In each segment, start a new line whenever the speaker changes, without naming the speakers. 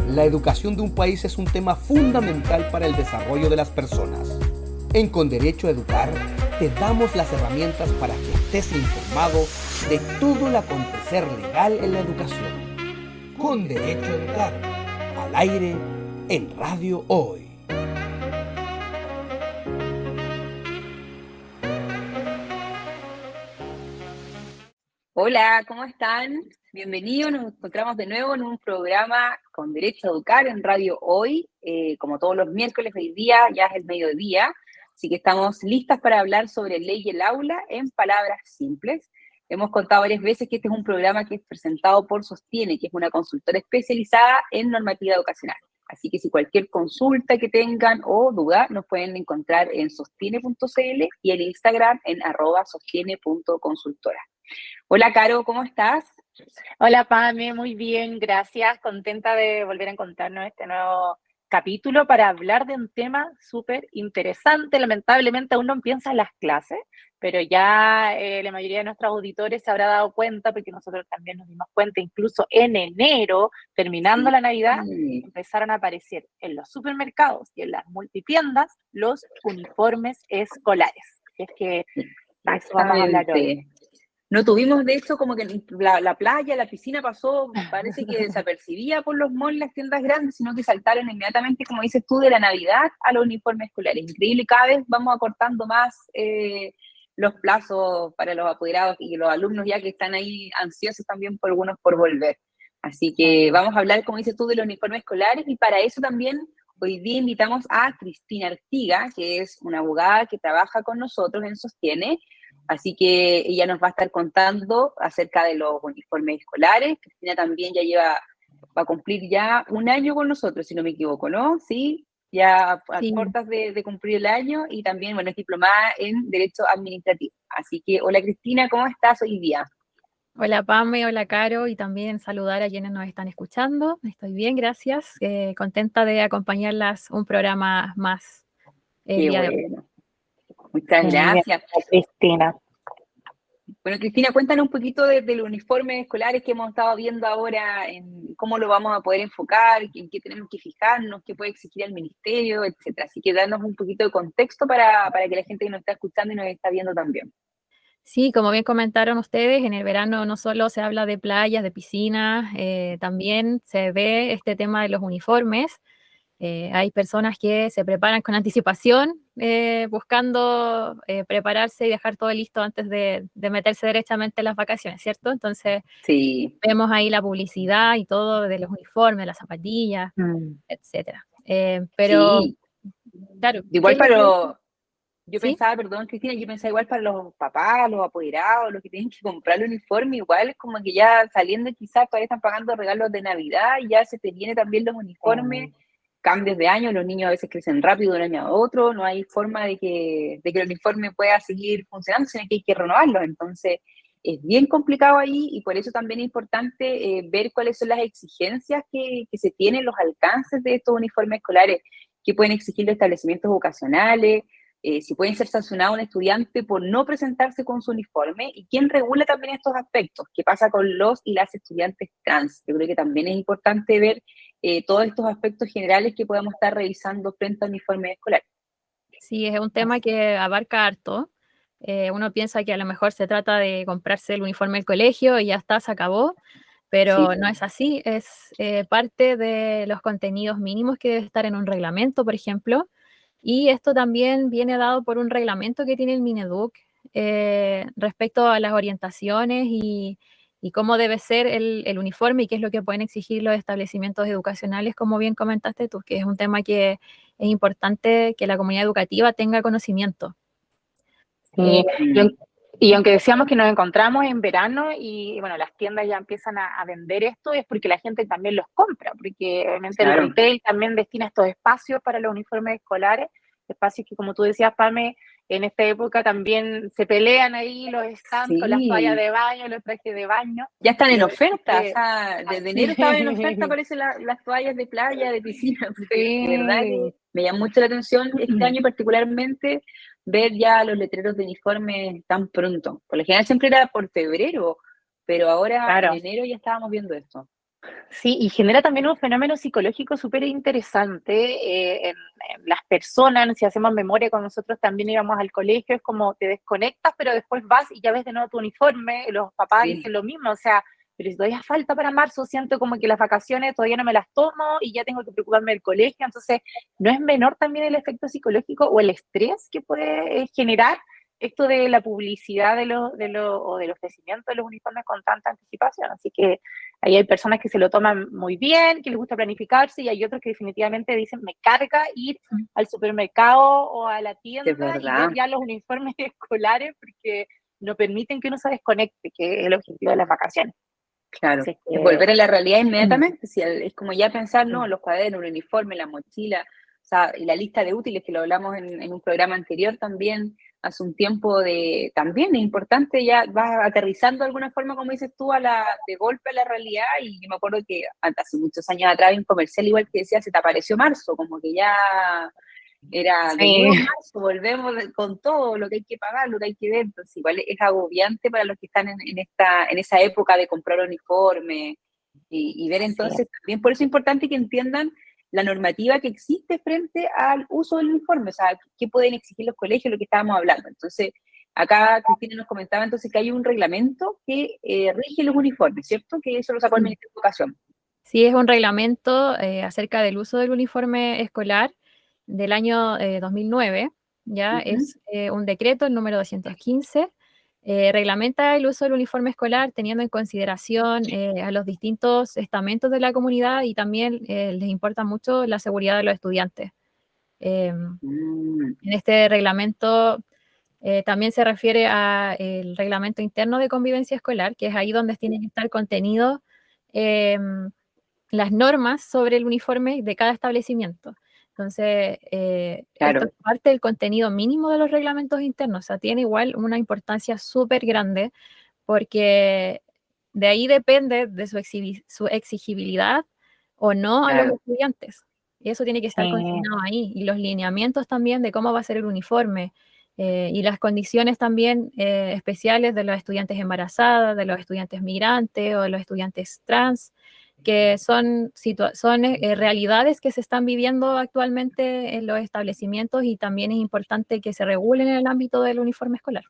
La educación de un país es un tema fundamental para el desarrollo de las personas. En Con Derecho a Educar, te damos las herramientas para que estés informado de todo el acontecer legal en la educación. Con Derecho a Educar, al aire, en Radio Hoy.
Hola, ¿cómo están? Bienvenidos, nos encontramos de nuevo en un programa Con Derecho a Educar en Radio Hoy. Como todos los miércoles, hoy día ya es el mediodía, así que estamos listas para hablar sobre ley y el aula en palabras simples. Hemos contado varias veces que este es un programa que es presentado por Sostiene, que es una consultora especializada en normativa educacional. Así que si cualquier consulta que tengan o duda, nos pueden encontrar en sostiene.cl y en Instagram en @sostiene.consultora. Hola, Caro, ¿cómo estás?
Hola, Pame, muy bien, gracias. Contenta de volver a encontrarnos en este nuevo capítulo para hablar de un tema súper interesante. Lamentablemente aún no empiezan las clases, pero ya la mayoría de nuestros auditores se habrá dado cuenta, porque nosotros también nos dimos cuenta, incluso en enero, terminando la Navidad, empezaron a aparecer en los supermercados y en las multitiendas los uniformes escolares. Es que de eso vamos a hablar hoy.
Exactamente. No tuvimos, de hecho, como que la playa, la piscina pasó, parece que desapercibía por los malls, las tiendas grandes, sino que saltaron inmediatamente, como dices tú, de la Navidad a los uniformes escolares. Increíble, cada vez vamos acortando más los plazos para los apoderados y los alumnos ya que están ahí ansiosos también por algunos por volver. Así que vamos a hablar, como dices tú, de los uniformes escolares, y para eso también hoy día invitamos a Cristina Artiga, que es una abogada que trabaja con nosotros en Sostiene. Así que ella nos va a estar contando acerca de los uniformes escolares. Cristina también va a cumplir ya un año con nosotros, si no me equivoco, ¿no? Sí, ya a cortas de cumplir el año, y también, bueno, es diplomada en Derecho Administrativo. Así que, hola Cristina, ¿cómo estás hoy día?
Hola Pame, hola Caro, y también saludar a quienes nos están escuchando. Estoy bien, gracias. Contenta de acompañarlas un programa más el
Qué
día de hoy.
bueno. Muchas gracias.
Cristina.
Bueno, Cristina, cuéntanos un poquito de los uniformes escolares que hemos estado viendo ahora, en cómo lo vamos a poder enfocar, en qué tenemos que fijarnos, qué puede exigir el ministerio, etcétera. Así que danos un poquito de contexto para que la gente que nos está escuchando y nos está viendo también.
Sí, como bien comentaron ustedes, en el verano no solo se habla de playas, de piscinas, también se ve este tema de los uniformes. Hay personas que se preparan con anticipación, buscando prepararse y dejar todo listo antes de meterse derechamente en las vacaciones, ¿cierto? Entonces,
Sí.
vemos ahí la publicidad y todo de los uniformes, las zapatillas, etcétera. Pero,
Sí.
claro, ¿qué
Igual
es lo que...
yo
¿Sí?
pensaba, perdón, Cristina, yo pensaba igual para los papás, los apoderados, los que tienen que comprar el uniforme, igual es como que ya saliendo quizás todavía están pagando regalos de Navidad y ya se te vienen también los uniformes, cambios de año, los niños a veces crecen rápido de un año a otro, no hay forma de que el uniforme pueda seguir funcionando, sino que hay que renovarlo. Entonces es bien complicado ahí, y por eso también es importante ver cuáles son las exigencias que se tienen, los alcances de estos uniformes escolares, que pueden exigir los establecimientos vocacionales, si pueden ser sancionados un estudiante por no presentarse con su uniforme, y quién regula también estos aspectos, qué pasa con los y las estudiantes trans. Yo creo que también es importante ver todos estos aspectos generales que podamos estar revisando frente al uniforme escolar.
Sí, es un tema que abarca harto. Uno piensa que a lo mejor se trata de comprarse el uniforme del colegio y ya está, se acabó, pero
Sí.
no es así. Es parte de los contenidos mínimos que debe estar en un reglamento, por ejemplo, y esto también viene dado por un reglamento que tiene el Mineduc respecto a las orientaciones y cómo debe ser el uniforme y qué es lo que pueden exigir los establecimientos educacionales, como bien comentaste tú, que es un tema que es importante que la comunidad educativa tenga conocimiento.
Sí, y aunque decíamos que nos encontramos en verano y bueno, las tiendas ya empiezan a vender esto, es porque la gente también los compra, porque obviamente el
Claro.
retail también destina estos espacios para los uniformes escolares, espacios que, como tú decías, Pame, en esta época también se pelean ahí los stands con las toallas
Sí.
de baño, los trajes de baño.
Ya están en
Pero
oferta, o sea, desde enero estaban en oferta,
sí,
aparecen las toallas de playa, de piscina, porque de verdad
sí.
que me llama mucho la atención este año particularmente ver ya los letreros de uniforme tan pronto. Por lo general siempre era por febrero, pero ahora en
Claro.
enero ya estábamos viendo esto.
Sí, y genera también un fenómeno psicológico súper interesante en las personas. Si hacemos memoria, cuando nosotros también íbamos al colegio, es como te desconectas, pero después vas y ya ves de nuevo tu uniforme. Los papás
Sí,
dicen lo mismo, o sea, pero si todavía falta para marzo, siento como que las vacaciones todavía no me las tomo y ya tengo que preocuparme del colegio. Entonces, no es menor también el efecto psicológico o el estrés que puede generar esto de la publicidad o del ofrecimiento de los uniformes con tanta anticipación. Así que ahí hay personas que se lo toman muy bien, que les gusta planificarse, y hay otros que definitivamente dicen, me carga ir al supermercado o a la
es
tienda y ver
verdad.
ya los uniformes escolares porque no permiten que uno se desconecte, que es el objetivo de las vacaciones.
Claro,
Así
es
que,
volver a la realidad
mm,
inmediatamente, si es como ya pensar, ¿no?
mm,
Los cuadernos, el uniforme, la mochila, o sea, y la lista de útiles que lo hablamos en un programa anterior también, hace un tiempo también es importante, ya vas aterrizando de alguna forma, como dices tú, de golpe a la realidad, y yo me acuerdo que hace muchos años atrás había un comercial igual que decía, se te apareció marzo, como que ya era de
sí,
nuevo marzo, volvemos con todo lo que hay que pagar, lo que hay que ver. Entonces, igual es agobiante para los que están en esa época de comprar uniforme y ver
así es.
entonces también. Por eso es importante que entiendan la normativa que existe frente al uso del uniforme, o sea, qué pueden exigir los colegios, lo que estábamos hablando. Entonces, acá Cristina nos comentaba entonces que hay un reglamento que rige los uniformes, ¿cierto? Que eso lo sacó el
Sí.
Ministerio de Educación.
Sí, es un reglamento acerca del uso del uniforme escolar del año 2009, ya
Ujú.
es un decreto, el número 215, reglamenta el uso del uniforme escolar teniendo en consideración a los distintos estamentos de la comunidad y también les importa mucho la seguridad de los estudiantes. En
Mm,
este reglamento también se refiere al reglamento interno de convivencia escolar, que es ahí donde tienen que estar contenidos las normas sobre el uniforme de cada establecimiento. Entonces, esto es
claro,
parte del contenido mínimo de los reglamentos internos, o sea, tiene igual una importancia súper grande porque de ahí depende de su exigibilidad o no a los
claro.
estudiantes. Y eso tiene que estar
Sí,
consignado ahí. Y los lineamientos también de cómo va a ser el uniforme y las condiciones también especiales de los estudiantes embarazadas, de los estudiantes migrantes o de los estudiantes trans, que son realidades que se están viviendo actualmente en los establecimientos y también es importante que se regulen en el ámbito del uniforme escolar.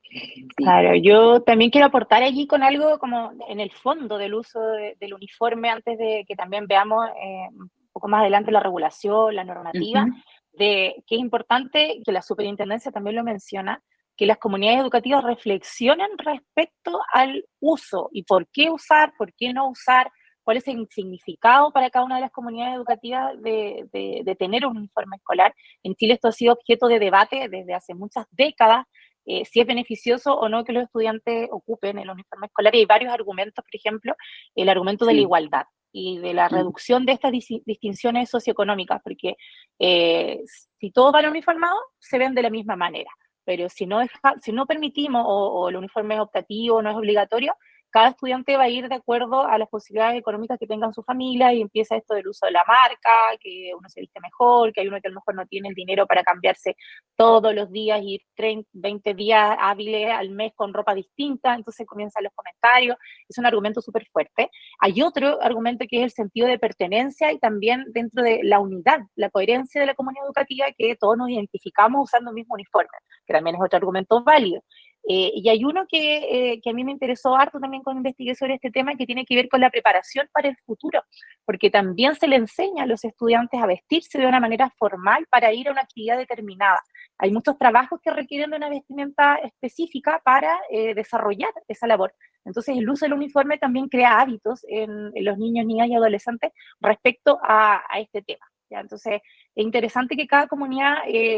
Sí.
claro. Yo también quiero aportar allí con algo como en el fondo del uso del uniforme, antes de que también veamos un poco más adelante la regulación, la normativa,
Ujú.
de que es importante, que la superintendencia también lo menciona, que las comunidades educativas reflexionen respecto al uso y por qué usar, por qué no usar, cuál es el significado para cada una de las comunidades educativas de tener un uniforme escolar. En Chile esto ha sido objeto de debate desde hace muchas décadas, si es beneficioso o no que los estudiantes ocupen el uniforme escolar. Y hay varios argumentos, por ejemplo, el argumento de la
Sí.
igualdad y de la
Mm.
reducción de estas distinciones socioeconómicas, porque si todos van uniformados, se ven de la misma manera, pero si no permitimos o el uniforme es optativo, no es obligatorio, cada estudiante va a ir de acuerdo a las posibilidades económicas que tengan su familia y empieza esto del uso de la marca, que uno se viste mejor, que hay uno que a lo mejor no tiene el dinero para cambiarse todos los días, ir 30, 20 días hábiles al mes con ropa distinta, entonces comienzan los comentarios, es un argumento súper fuerte. Hay otro argumento que es el sentido de pertenencia y también dentro de la unidad, la coherencia de la comunidad educativa, que todos nos identificamos usando el mismo uniforme, que también es otro argumento válido. Y hay uno que a mí me interesó harto también cuando investigué sobre este tema, que tiene que ver con la preparación para el futuro, porque también se le enseña a los estudiantes a vestirse de una manera formal para ir a una actividad determinada. Hay muchos trabajos que requieren de una vestimenta específica para desarrollar esa labor. Entonces, el uso del uniforme también crea hábitos en los niños, niñas y adolescentes respecto a este tema. ¿Ya? Entonces, es interesante que cada comunidad,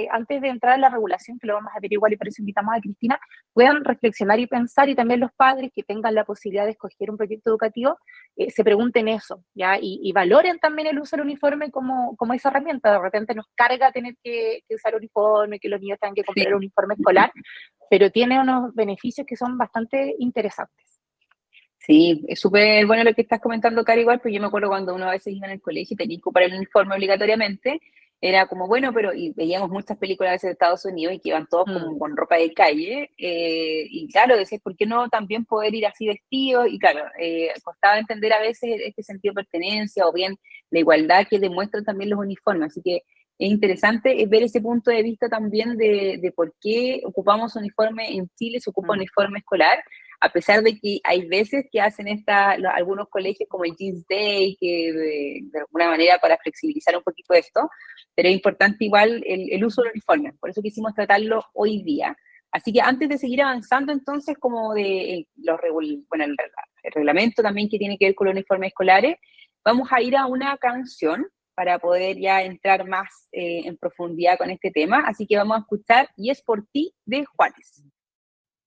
antes de entrar en la regulación, que lo vamos a averiguar y por eso invitamos a Cristina, puedan reflexionar y pensar, y también los padres que tengan la posibilidad de escoger un proyecto educativo, se pregunten eso, ¿ya? Y valoren también el uso del uniforme como esa herramienta. De repente nos carga tener que usar uniforme, que los niños tengan que comprar el
Sí.
uniforme escolar, pero tiene unos beneficios que son bastante interesantes.
Sí, es súper bueno lo que estás comentando, Cari, igual, pues yo me acuerdo cuando uno a veces iba en el colegio y tenía que ocupar el uniforme obligatoriamente, era como, bueno, pero y veíamos muchas películas a veces de Estados Unidos y que iban todos como con ropa de calle, y claro, decías, ¿por qué no también poder ir así vestidos? Y claro, costaba entender a veces este sentido de pertenencia o bien la igualdad que demuestran también los uniformes, así que es interesante ver ese punto de vista también de por qué ocupamos uniforme en Chile, se ocupa uniforme escolar, a pesar de que hay veces que hacen algunos colegios como el Jeans Day, que de alguna manera para flexibilizar un poquito esto, pero es importante igual el uso del uniforme, por eso quisimos tratarlo hoy día. Así que antes de seguir avanzando entonces como de el reglamento también que tiene que ver con los uniformes escolares, vamos a ir a una canción para poder ya entrar más en profundidad con este tema, así que vamos a escuchar Y es por ti de Juanes.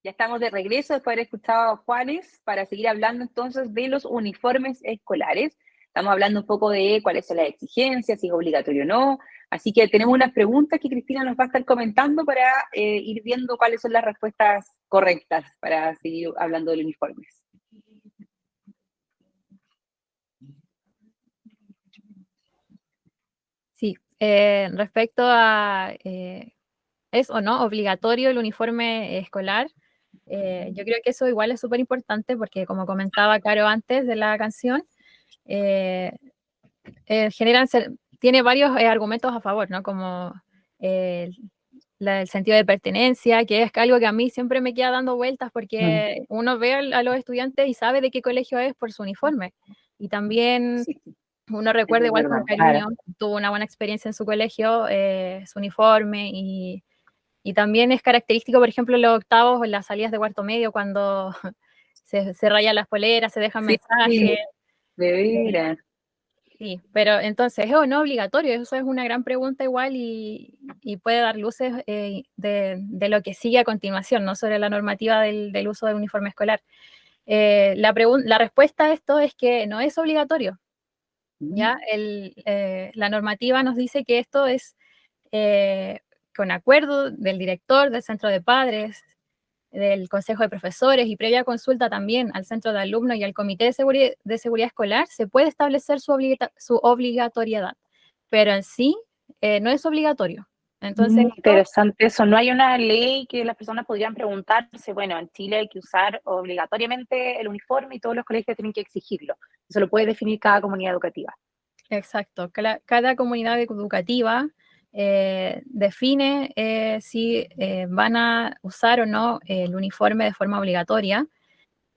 Ya estamos de regreso después de haber escuchado a Juanes para seguir hablando entonces de los uniformes escolares. Estamos hablando un poco de cuáles son las exigencias, si es obligatorio o no. Así que tenemos unas preguntas que Cristina nos va a estar comentando para ir viendo cuáles son las respuestas correctas para seguir hablando de los uniformes.
Sí, respecto a ¿es o no obligatorio el uniforme escolar? Yo creo que eso igual es súper importante porque, como comentaba Caro antes de la canción, tiene varios argumentos a favor, ¿no? Como el sentido de pertenencia, que es algo que a mí siempre me queda dando vueltas porque uno ve a los estudiantes y sabe de qué colegio es por su uniforme. Y también uno recuerda igual con cariño, tuvo una buena experiencia en su colegio, su uniforme, y también es característico, por ejemplo, en los octavos o en las salidas de cuarto medio, cuando se rayan las poleras, se dejan mensajes.
De veras.
Sí, pero entonces, ¿es o no obligatorio? Eso es una gran pregunta igual y puede dar luces de lo que sigue a continuación, ¿no? Sobre la normativa del uso del uniforme escolar. La respuesta a esto es que no es obligatorio. ¿Ya? La normativa nos dice que esto es con acuerdo del director, del centro de padres, del consejo de profesores y previa consulta también al centro de alumnos y al comité de seguridad escolar, se puede establecer su obligatoriedad, pero en sí no es obligatorio. Entonces,
interesante eso. No hay una ley que las personas podrían preguntarse, bueno, en Chile hay que usar obligatoriamente el uniforme y todos los colegios tienen que exigirlo. Eso lo puede definir cada comunidad educativa.
Exacto. Cada comunidad educativa define si van a usar o no el uniforme de forma obligatoria.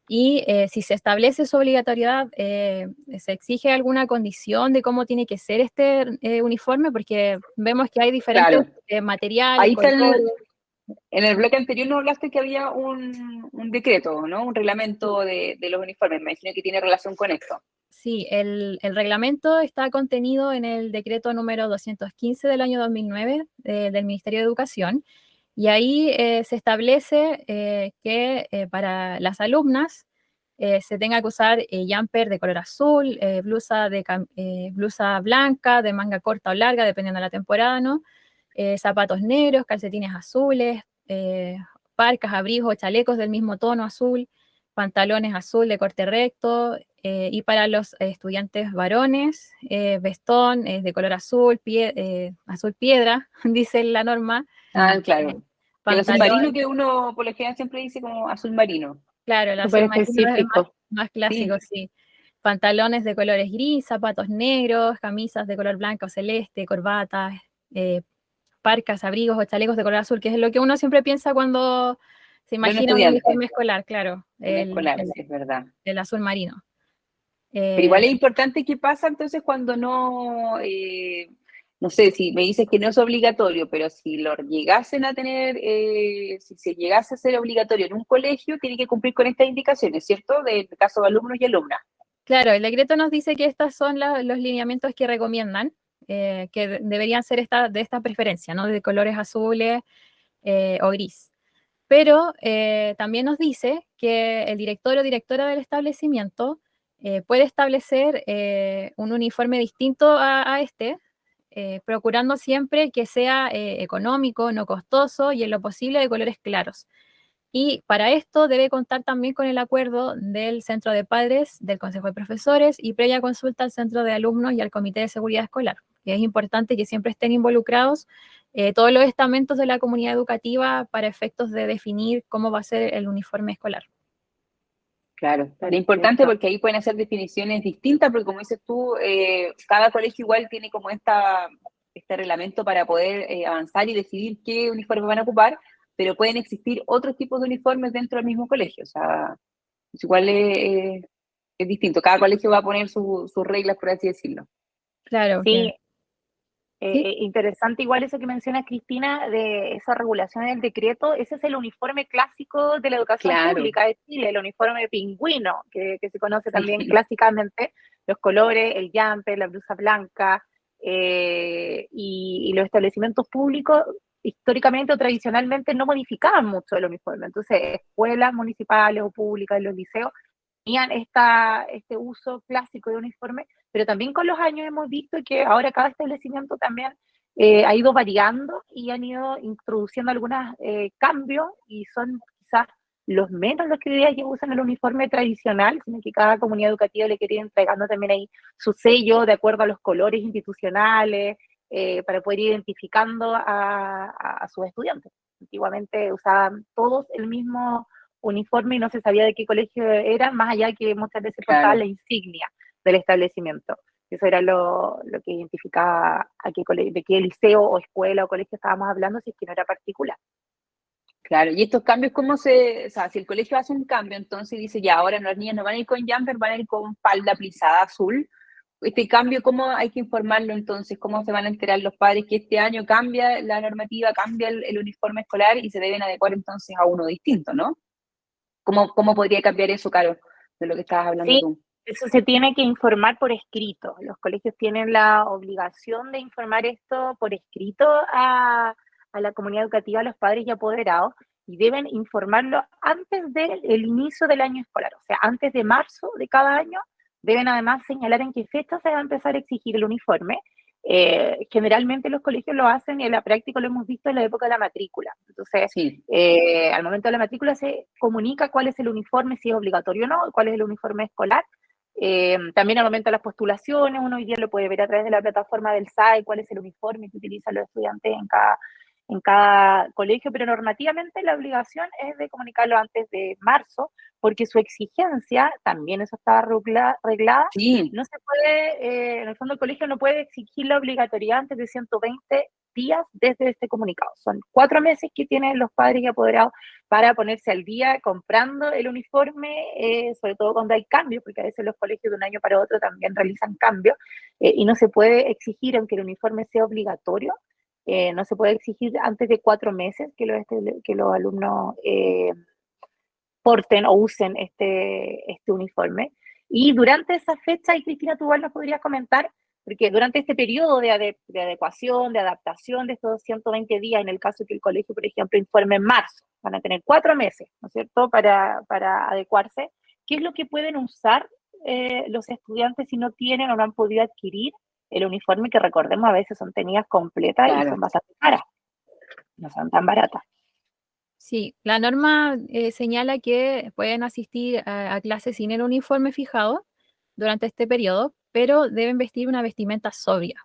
Y si se establece su obligatoriedad, ¿se exige alguna condición de cómo tiene que ser este uniforme? Porque vemos que hay diferentes materiales,
Ahí está
colores.
En el bloque anterior nos hablaste que había un decreto, ¿no? Un reglamento de los uniformes. Me imagino que tiene relación con esto.
Sí, el reglamento está contenido en el decreto número 215 del año 2009 del Ministerio de Educación. Y ahí se establece que para las alumnas se tenga que usar jumper de color azul, blusa blanca, de manga corta o larga, dependiendo de la temporada, ¿no? Zapatos negros, calcetines azules, parcas, abrigos, chalecos del mismo tono azul, pantalones azul de corte recto, y para los estudiantes varones, vestón de color azul, azul piedra, dice la norma.
Claro. El azul marino que uno por lo general siempre dice como azul marino.
Claro, el azul marino es más clásico, sí. Pantalones de colores gris, zapatos negros, camisas de color blanco o celeste, corbatas, parcas, abrigos o chalecos de color azul, que es lo que uno siempre piensa cuando se imagina un uniforme escolar, claro.
Escolar, sí, es verdad.
El azul marino.
Pero igual es importante qué pasa entonces cuando no, no sé, si me dices que no es obligatorio, pero si lo llegasen a tener, si se llegase a ser obligatorio en un colegio, tiene que cumplir con estas indicaciones, ¿cierto? Del caso de alumnos y alumnas.
Claro, el decreto nos dice que estos son los lineamientos que recomiendan, que deberían ser de esta preferencia, ¿no? De colores azules o gris. Pero también nos dice que el director o directora del establecimiento puede establecer un uniforme distinto a este, procurando siempre que sea económico, no costoso y en lo posible de colores claros. Y para esto debe contar también con el acuerdo del centro de padres, del consejo de profesores y previa consulta al centro de alumnos y al comité de seguridad escolar, es importante que siempre estén involucrados todos los estamentos de la comunidad educativa para efectos de definir cómo va a ser el uniforme escolar.
Claro, es importante porque ahí pueden hacer definiciones distintas, porque como dices tú, cada colegio igual tiene como este reglamento para poder avanzar y decidir qué uniforme van a ocupar, pero pueden existir otros tipos de uniformes dentro del mismo colegio, o sea, igual es distinto, cada colegio va a poner sus reglas, por así decirlo.
Claro,
Sí,
¿sí?
interesante igual eso que menciona Cristina de esa regulación del decreto. Ese es el uniforme clásico de la educación pública de Chile, el uniforme pingüino, que se conoce también clásicamente, los colores, el jumper, la blusa blanca, y los establecimientos públicos históricamente o tradicionalmente no modificaban mucho el uniforme. Entonces, escuelas municipales o públicas, los liceos, tenían este uso clásico de uniforme, pero también con los años hemos visto que ahora cada establecimiento también ha ido variando y han ido introduciendo algunos cambios, y son quizás los menos los que hoy día ya usan el uniforme tradicional, sino que cada comunidad educativa le quiere ir entregando también ahí su sello de acuerdo a los colores institucionales, para poder ir identificando a sus estudiantes. Antiguamente usaban todos el mismo uniforme y no se sabía de qué colegio eran, más allá que muchas veces portaban la insignia del establecimiento. Eso era lo que identificaba de qué liceo o escuela o colegio estábamos hablando, si es que no era particular.
Claro, y estos cambios, o sea, si el colegio hace un cambio, entonces dice, ya, ahora las niñas no van a ir con jumper, van a ir con falda plisada azul. Este cambio, ¿cómo hay que informarlo entonces? ¿Cómo se van a enterar los padres que este año cambia la normativa, cambia el uniforme escolar y se deben adecuar entonces a uno distinto, ¿no? ¿Cómo podría cambiar eso, Caro, de lo que estabas hablando tú?
Eso se tiene que informar por escrito. Los colegios tienen la obligación de informar esto por escrito a la comunidad educativa, a los padres y apoderados, y deben informarlo antes del inicio del año escolar, o sea, antes de marzo de cada año. Deben además señalar en qué fecha se va a empezar a exigir el uniforme. Generalmente los colegios lo hacen, y en la práctica lo hemos visto en la época de la matrícula. Entonces, al momento de la matrícula se comunica cuál es el uniforme, si es obligatorio o no, cuál es el uniforme escolar. También al momento de las postulaciones, uno hoy día lo puede ver a través de la plataforma del SAE, cuál es el uniforme que utilizan los estudiantes en cada colegio, pero normativamente la obligación es de comunicarlo antes de marzo, porque su exigencia, también eso estaba reglada, no se puede, en el fondo el colegio no puede exigir la obligatoriedad antes de 120 días desde este comunicado. Son 4 meses que tienen los padres y apoderados para ponerse al día comprando el uniforme, sobre todo cuando hay cambios, porque a veces los colegios de un año para otro también realizan cambios, y no se puede exigir, aunque el uniforme sea obligatorio, no se puede exigir antes de 4 meses que los alumnos porten o usen este uniforme. Y durante esa fecha, y Cristina, tú igual nos podrías comentar, porque durante este periodo de adecuación, de adaptación de estos 120 días, en el caso que el colegio, por ejemplo, informe en marzo, van a tener 4 meses, ¿no es cierto?, para adecuarse. ¿Qué es lo que pueden usar los estudiantes si no tienen o no han podido adquirir el uniforme, que recordemos a veces son tenidas completas y son bastante caras, no son tan baratas?
Sí, la norma señala que pueden asistir a clases sin el uniforme fijado durante este periodo, pero deben vestir una vestimenta sobria.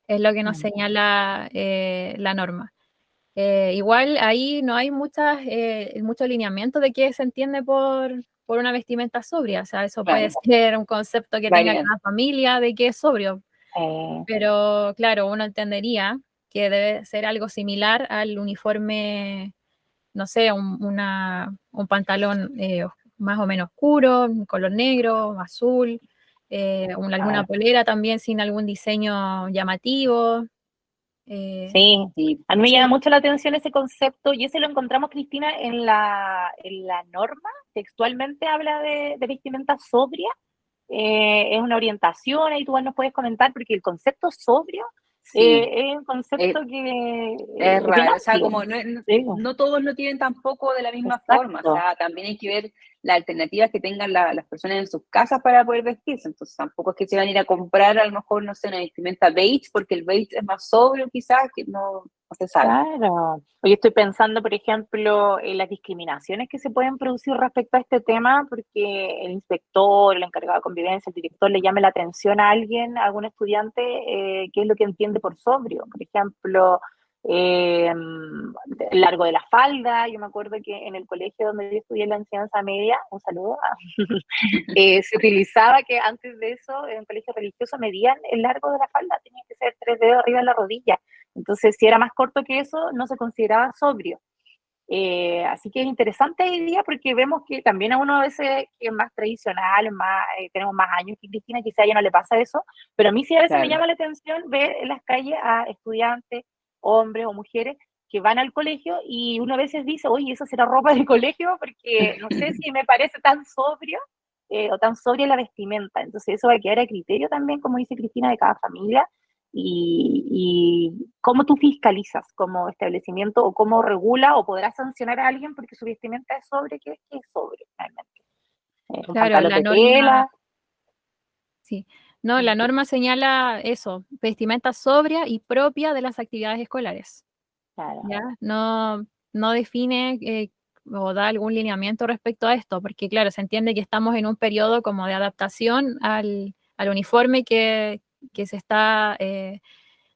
Es lo que nos señala la norma. Igual ahí no hay mucho alineamiento de qué se entiende por una vestimenta sobria. O sea, eso puede ser un concepto que tenga cada familia de qué es sobrio. Pero claro, uno entendería que debe ser algo similar al uniforme, no sé, un pantalón más o menos oscuro, un color negro, azul, alguna polera también sin algún diseño llamativo.
Sí, a mí me llama mucho la atención ese concepto, y ese lo encontramos, Cristina, en la norma. Textualmente habla de vestimenta sobria. Es una orientación, ahí tú nos puedes comentar, porque el concepto sobrio es un concepto que
es raro, o sea,
amplio.
como no todos lo tienen tampoco de la misma forma, o sea, también hay que ver las alternativas que tengan las personas en sus casas para poder vestirse. Entonces tampoco es que se van a ir a comprar a lo mejor, no sé, una vestimenta beige, porque el beige es más sobrio quizás, que no no se sabe.
Claro. Hoy estoy pensando, por ejemplo, en las discriminaciones que se pueden producir respecto a este tema, porque el inspector, el encargado de convivencia, el director le llame la atención a alguien, a algún estudiante, qué es lo que entiende por sobrio. Por ejemplo, el largo de la falda. Yo me acuerdo que en el colegio donde yo estudié la enseñanza media, un saludo, se utilizaba que antes de eso, en un colegio religioso, medían el largo de la falda, tenía que ser 3 dedos arriba de la rodilla. Entonces, si era más corto que eso, no se consideraba sobrio. Así que es interesante hoy día porque vemos que también a uno a veces que es más tradicional, más, tenemos más años que Cristina, quizá a ella no le pasa eso, pero a mí sí a veces me
Claro.
llama la atención ver en las calles a estudiantes, hombres o mujeres, que van al colegio y uno a veces dice, oye, ¿eso será ropa de colegio? Porque no sé si me parece tan sobrio o tan sobria la vestimenta. Entonces eso va a quedar a criterio también, como dice Cristina, de cada familia y cómo tú fiscalizas como establecimiento o cómo regula o podrás sancionar a alguien porque su vestimenta es sobre, ¿qué es sobre realmente? Un
Claro,
pantalón
la
de
norma,
tela.
sí. No, la norma señala eso, vestimenta sobria y propia de las actividades escolares.
Claro,
¿Ya? No, no define o da algún lineamiento respecto a esto, porque claro, se entiende que estamos en un periodo como de adaptación al uniforme que se está
Que se va a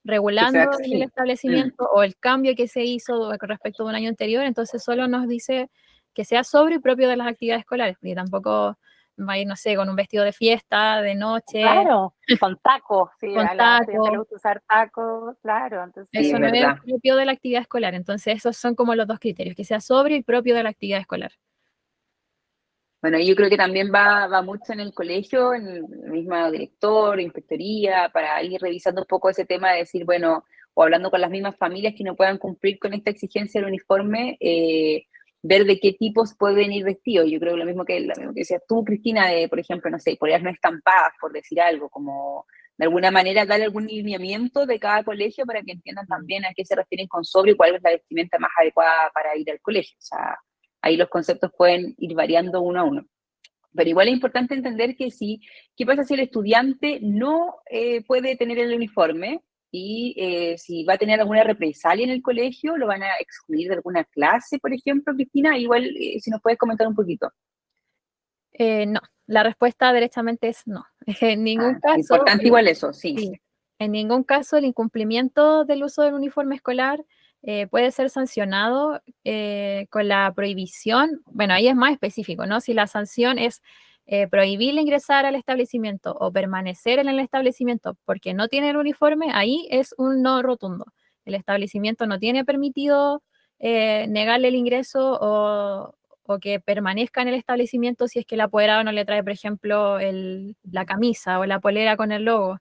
regulando en el
exigir.
establecimiento o el cambio que se hizo con respecto a un año anterior, entonces solo nos dice que sea sobrio y propio de las actividades escolares, porque tampoco va a ir, no sé, con un vestido de fiesta, de noche,
claro, con tacos, sí,
con
a la estudiante le
tacos.
gusta usar tacos, claro,
Sí,
Eso
es
no
entonces,
es
verdad.
propio de la actividad escolar. Entonces, esos son como los dos criterios, que sea sobrio y propio de la actividad escolar.
Bueno, yo creo que también va mucho en el colegio, en el mismo director, inspectoría, para ir revisando un poco ese tema de decir, bueno, o hablando con las mismas familias que no puedan cumplir con esta exigencia del uniforme, ver de qué tipos pueden ir vestidos. Yo creo que lo mismo que decías tú, Cristina, de, por ejemplo, no sé, poner no estampadas, por decir algo, como de alguna manera dar algún lineamiento de cada colegio para que entiendan también a qué se refieren con sobrio y cuál es la vestimenta más adecuada para ir al colegio. O sea, ahí los conceptos pueden ir variando uno a uno. Pero igual es importante entender que si, ¿qué pasa si el estudiante no puede tener el uniforme y si va a tener alguna represalia en el colegio, lo van a excluir de alguna clase, por ejemplo, Cristina? Igual si nos puedes comentar un poquito.
No, la respuesta derechamente es no. En ningún
Ah,
caso,
importante igual eso, sí.
sí, en ningún caso el incumplimiento del uso del uniforme escolar puede ser sancionado con la prohibición. Bueno, ahí es más específico, ¿no? Si la sanción es prohibirle ingresar al establecimiento o permanecer en el establecimiento porque no tiene el uniforme, ahí es un no rotundo. El establecimiento no tiene permitido negarle el ingreso o que permanezca en el establecimiento si es que el apoderado no le trae, por ejemplo, la camisa o la polera con el logo.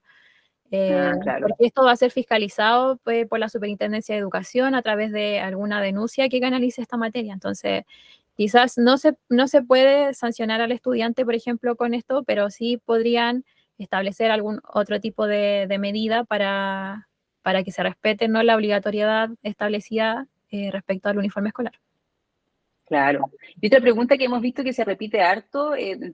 Ah, claro.
Porque esto va a ser fiscalizado por la Superintendencia de Educación a través de alguna denuncia que canalice esta materia. Entonces, quizás no se puede sancionar al estudiante, por ejemplo, con esto, pero sí podrían establecer algún otro tipo de medida para que se respete, ¿no?, la obligatoriedad establecida respecto al uniforme escolar.
Claro. Y otra pregunta que hemos visto que se repite harto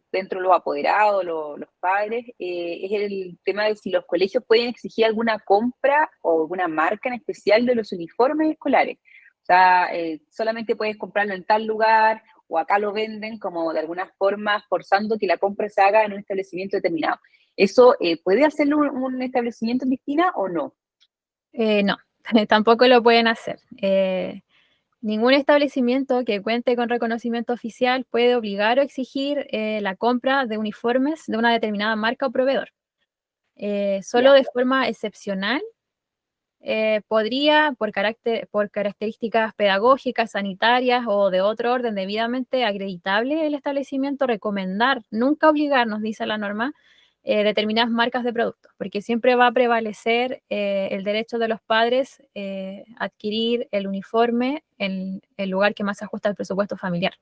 dentro de los apoderados, los padres, es el tema de si los colegios pueden exigir alguna compra o alguna marca en especial de los uniformes escolares. O sea, solamente puedes comprarlo en tal lugar o acá lo venden como de alguna forma forzando que la compra se haga en un establecimiento determinado. ¿Eso puede hacerlo un establecimiento en Cristina o no?
No, tampoco lo pueden hacer. Ningún establecimiento que cuente con reconocimiento oficial puede obligar o exigir la compra de uniformes de una determinada marca o proveedor. Solo
Ya.
de forma excepcional podría, por características pedagógicas, sanitarias o de otro orden debidamente acreditable, el establecimiento recomendar, nunca obligar, nos dice la norma, determinadas marcas de productos, porque siempre va a prevalecer el derecho de los padres a adquirir el uniforme en el lugar que más se ajusta al presupuesto familiar.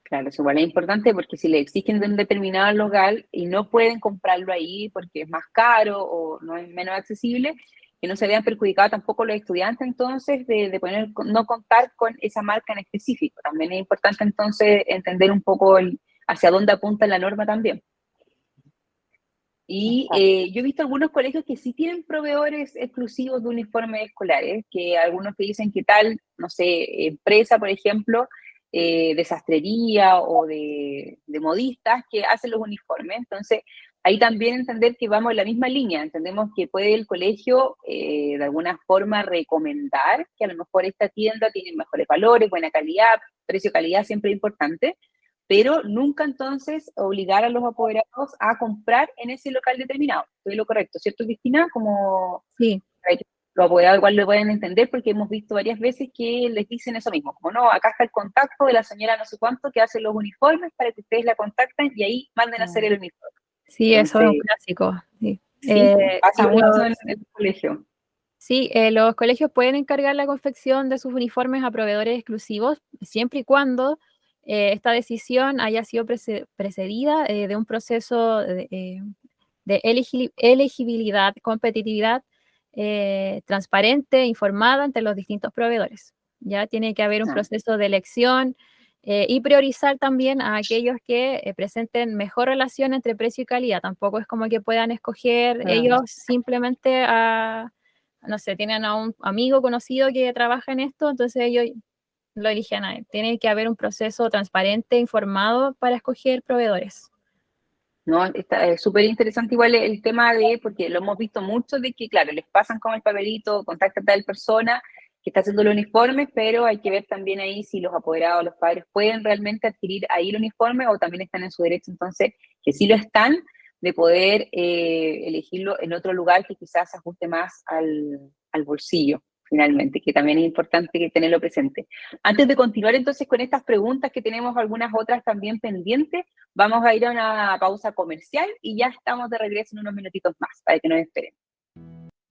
Claro, eso igual es importante porque si le exigen de un determinado local y no pueden comprarlo ahí porque es más caro o no es menos accesible, que no se vean perjudicados tampoco los estudiantes entonces de poner, no contar con esa marca en específico. También es importante entonces entender un poco hacia dónde apunta la norma también. Y yo he visto algunos colegios que sí tienen proveedores exclusivos de uniformes escolares, que algunos que dicen que tal, no sé, empresa, por ejemplo, de sastrería o de modistas que hacen los uniformes. Entonces, ahí también entender que vamos en la misma línea. Entendemos que puede el colegio de alguna forma recomendar que a lo mejor esta tienda tiene mejores valores, buena calidad, precio-calidad siempre es importante, pero nunca entonces obligar a los apoderados a comprar en ese local determinado. Estoy lo correcto, ¿cierto, Cristina? Como
Sí,
para que los apoderados igual lo pueden entender, porque hemos visto varias veces que les dicen eso mismo, como no, acá está el contacto de la señora no sé cuánto que hace los uniformes para que ustedes la contacten y ahí manden a hacer el uniforme.
sí, eso es un
Entonces,
clásico. Sí.
sí,
Y
pasa mucho en el colegio.
sí, los colegios pueden encargar la confección de sus uniformes a proveedores exclusivos, siempre y cuando esta decisión haya sido precedida de un proceso de elegibilidad, competitividad transparente, informada entre los distintos proveedores. Ya tiene que haber un
Ah,
proceso de elección y priorizar también a aquellos que presenten mejor relación entre precio y calidad. Tampoco es como que puedan escoger ellos simplemente a, no sé, tienen a un amigo conocido que trabaja en esto, entonces ellos lo eligen a él. Tiene que haber un proceso transparente, informado para escoger proveedores.
no, está súper interesante igual el tema de, porque lo hemos visto mucho, de que, claro, les pasan con el papelito, contacta a tal persona que está haciendo el uniforme, pero hay que ver también ahí si los apoderados, los padres pueden realmente adquirir ahí el uniforme o también están en su derecho, entonces, que sí lo están, de poder elegirlo en otro lugar que quizás se ajuste más al bolsillo, finalmente, que también es importante que tenerlo presente. Antes de continuar entonces con estas preguntas, que tenemos algunas otras también pendientes, vamos a ir a una pausa comercial y ya estamos de regreso en unos minutitos más, para que nos esperen.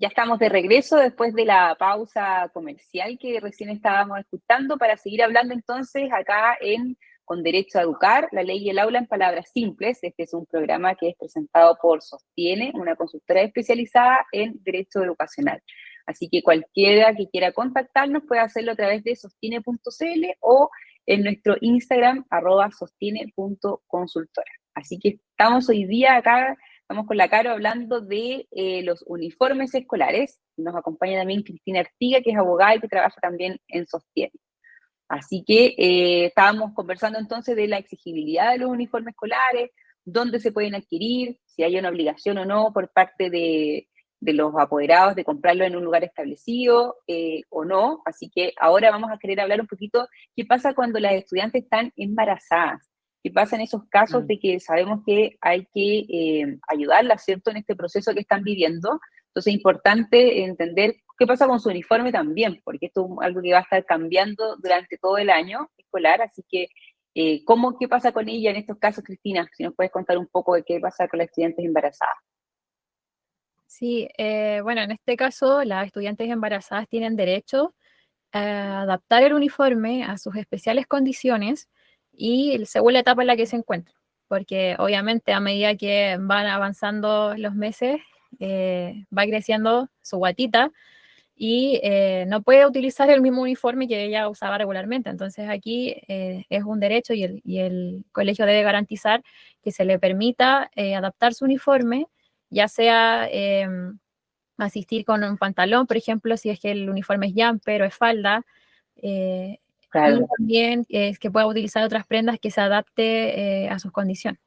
Ya estamos de regreso después de la pausa comercial que recién estábamos escuchando, para seguir hablando entonces acá en Con Derecho a Educar, la ley y el aula en palabras simples. Este es un programa que es presentado por Sostiene, una consultora especializada en Derecho Educacional. Así que cualquiera que quiera contactarnos puede hacerlo a través de sostiene.cl o en nuestro Instagram, @sostiene.consultora. Así que estamos hoy día acá. Estamos con la Caro hablando de los uniformes escolares. Nos acompaña también Cristina Artiga, que es abogada y que trabaja también en Sostiene. Así que estábamos conversando entonces de la exigibilidad de los uniformes escolares, dónde se pueden adquirir, si hay una obligación o no por parte de los apoderados de comprarlo en un lugar establecido o no. Así que ahora vamos a querer hablar un poquito qué pasa cuando las estudiantes están embarazadas. ¿Qué pasa en esos casos de que sabemos que hay que ayudarlas, ¿cierto?, en este proceso que están viviendo? Entonces es importante entender qué pasa con su uniforme también, porque esto es algo que va a estar cambiando durante todo el año escolar, así que ¿qué pasa con ella en estos casos, Cristina? Si nos puedes contar un poco de qué pasa con las estudiantes embarazadas.
Sí, bueno, en este caso las estudiantes embarazadas tienen derecho a adaptar el uniforme a sus especiales condiciones y según la etapa en la que se encuentran, porque obviamente a medida que van avanzando los meses, va creciendo su guatita y no puede utilizar el mismo uniforme que ella usaba regularmente. Entonces aquí es un derecho y el colegio debe garantizar que se le permita adaptar su uniforme, ya sea asistir con un pantalón, por ejemplo, si es que el uniforme es jumper o es falda, y
Claro.
también es que pueda utilizar otras prendas que se adapte a sus condiciones.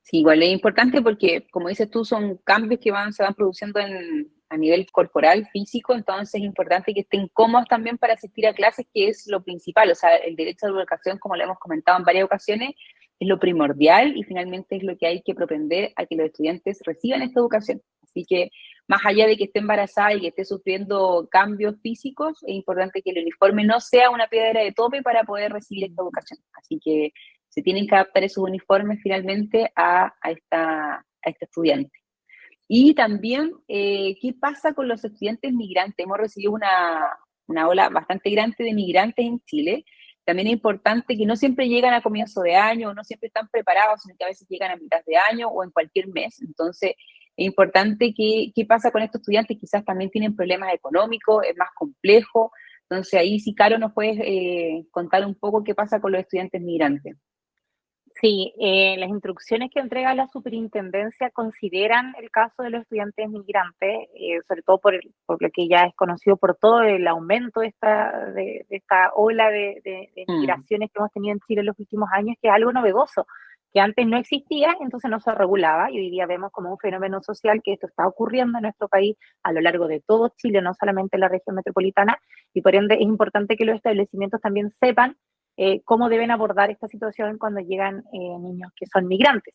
Sí, igual es importante porque, como dices tú, son cambios que se van produciendo a nivel corporal, físico, entonces es importante que estén cómodos también para asistir a clases, que es lo principal. O sea, el derecho a la educación, como lo hemos comentado en varias ocasiones, es lo primordial y finalmente es lo que hay que propender a que los estudiantes reciban esta educación. Así que, más allá de que esté embarazada y que esté sufriendo cambios físicos, es importante que el uniforme no sea una piedra de tope para poder recibir esta educación. Así que se tienen que adaptar esos uniformes finalmente a esta estudiante. Y también, ¿qué pasa con los estudiantes migrantes? Hemos recibido una ola bastante grande de migrantes en Chile. También es importante que no siempre llegan a comienzo de año, no siempre están preparados, sino que a veces llegan a mitad de año o en cualquier mes. Entonces, es importante qué pasa con estos estudiantes. Quizás también tienen problemas económicos, es más complejo. Entonces, ahí sí, Caro, nos puedes contar un poco qué pasa con los estudiantes migrantes.
Sí, las instrucciones que entrega la superintendencia consideran el caso de los estudiantes migrantes, sobre todo por lo que ya es conocido por todo el aumento de esta ola de migraciones que hemos tenido en Chile en los últimos años, que es algo novedoso, que antes no existía, entonces no se regulaba, y hoy día vemos como un fenómeno social que esto está ocurriendo en nuestro país a lo largo de todo Chile, no solamente en la región metropolitana, y por ende es importante que los establecimientos también sepan cómo deben abordar esta situación cuando llegan niños que son migrantes.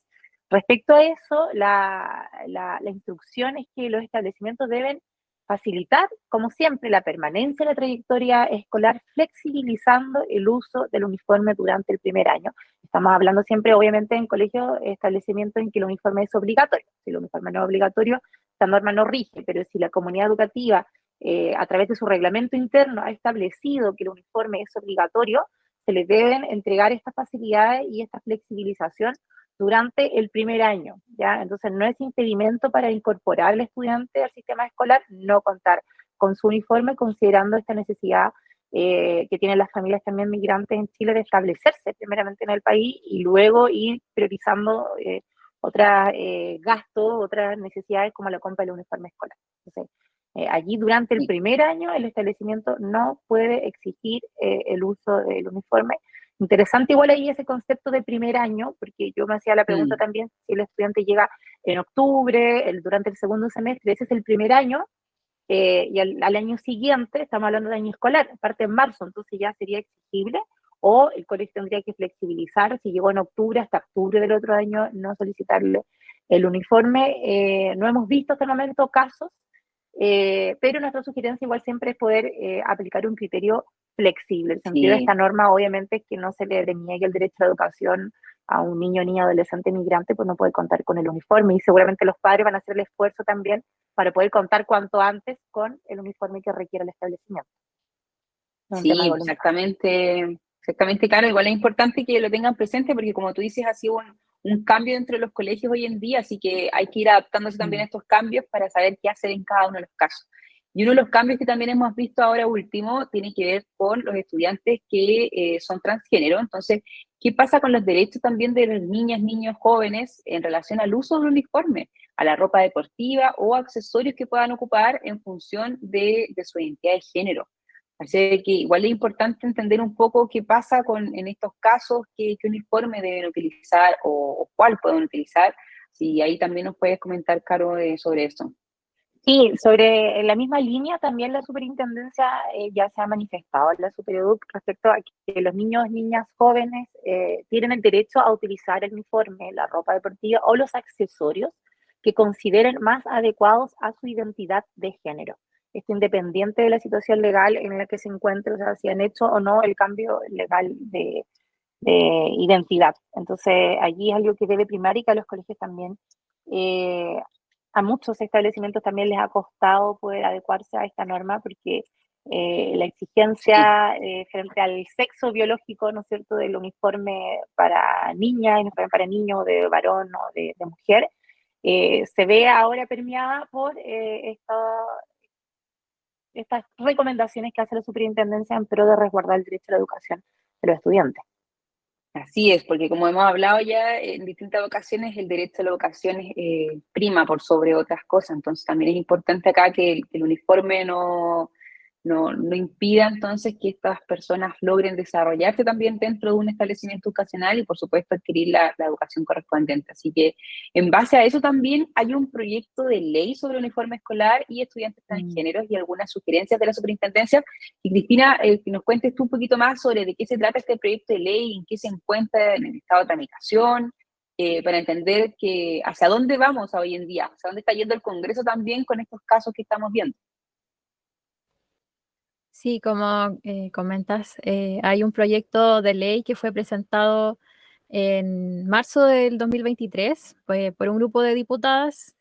Respecto a eso, la instrucción es que los establecimientos deben facilitar, como siempre, la permanencia de la trayectoria escolar, flexibilizando el uso del uniforme durante el primer año. Estamos hablando siempre, obviamente, en colegios, establecimientos en que el uniforme es obligatorio. Si el uniforme no es obligatorio, esta norma no rige, pero si la comunidad educativa, a través de su reglamento interno, ha establecido que el uniforme es obligatorio, se les deben entregar estas facilidades y esta flexibilización durante el primer año, ¿ya? Entonces no es impedimento para incorporar al estudiante al sistema escolar no contar con su uniforme, considerando esta necesidad que tienen las familias también migrantes en Chile de establecerse primeramente en el país y luego ir priorizando otros gastos, otras necesidades como la compra del uniforme escolar. Entonces, allí durante el primer año el establecimiento no puede exigir el uso del uniforme. Interesante igual ahí ese concepto de primer año, porque yo me hacía la pregunta también si el estudiante llega en octubre, durante el segundo semestre, ese es el primer año, y al año siguiente, estamos hablando de año escolar, parte en marzo, entonces ya sería exigible, o el colegio tendría que flexibilizar, si llegó en octubre, hasta octubre del otro año, no solicitarle el uniforme. No hemos visto hasta el momento casos, pero nuestra sugerencia igual siempre es poder aplicar un criterio flexible. El sentido de esta norma obviamente es que no se le deniegue el derecho a la educación a un niño, niña, adolescente migrante, pues no puede contar con el uniforme, y seguramente los padres van a hacer el esfuerzo también para poder contar cuanto antes con el uniforme que requiere el establecimiento.
Sí, exactamente, claro. Igual es importante que lo tengan presente porque, como tú dices, ha sido un cambio dentro de los colegios hoy en día, así que hay que ir adaptándose también a estos cambios para saber qué hacer en cada uno de los casos. Y uno de los cambios que también hemos visto ahora último tiene que ver con los estudiantes que son transgénero. Entonces, ¿qué pasa con los derechos también de las niñas, niños, jóvenes en relación al uso del uniforme, a la ropa deportiva o accesorios que puedan ocupar en función de su identidad de género? Así que igual es importante entender un poco qué pasa en estos casos, qué uniforme deben utilizar o cuál pueden utilizar. Si ahí también nos puedes comentar, Caro, sobre eso.
Sí, sobre la misma línea también la superintendencia ya se ha manifestado en la Supereduc respecto a que los niños, niñas, jóvenes tienen el derecho a utilizar el uniforme, la ropa deportiva o los accesorios que consideren más adecuados a su identidad de género. Esto independiente de la situación legal en la que se encuentre, o sea, si han hecho o no el cambio legal de identidad. Entonces, allí es algo que debe primar y que a los colegios también a muchos establecimientos también les ha costado poder adecuarse a esta norma porque la exigencia frente al sexo biológico, ¿no es cierto?, del uniforme para niña, uniforme para niño, de varón o de mujer, se ve ahora permeada por estas recomendaciones que hace la superintendencia en pro de resguardar el derecho a la educación de los estudiantes.
Así es, porque como hemos hablado ya en distintas ocasiones, el derecho a la educación prima por sobre otras cosas. Entonces también es importante acá que el uniforme no impida entonces que estas personas logren desarrollarse también dentro de un establecimiento educacional y por supuesto adquirir la educación correspondiente. Así que en base a eso también hay un proyecto de ley sobre uniforme escolar y estudiantes transgéneros y algunas sugerencias de la superintendencia. Y Cristina, que nos cuentes tú un poquito más sobre de qué se trata este proyecto de ley, en qué se encuentra en el estado de tramitación, para entender que hacia dónde vamos hoy en día, hacia dónde está yendo el Congreso también con estos casos que estamos viendo.
Sí, como comentas, hay un proyecto de ley que fue presentado en marzo del 2023 por un grupo de diputadas.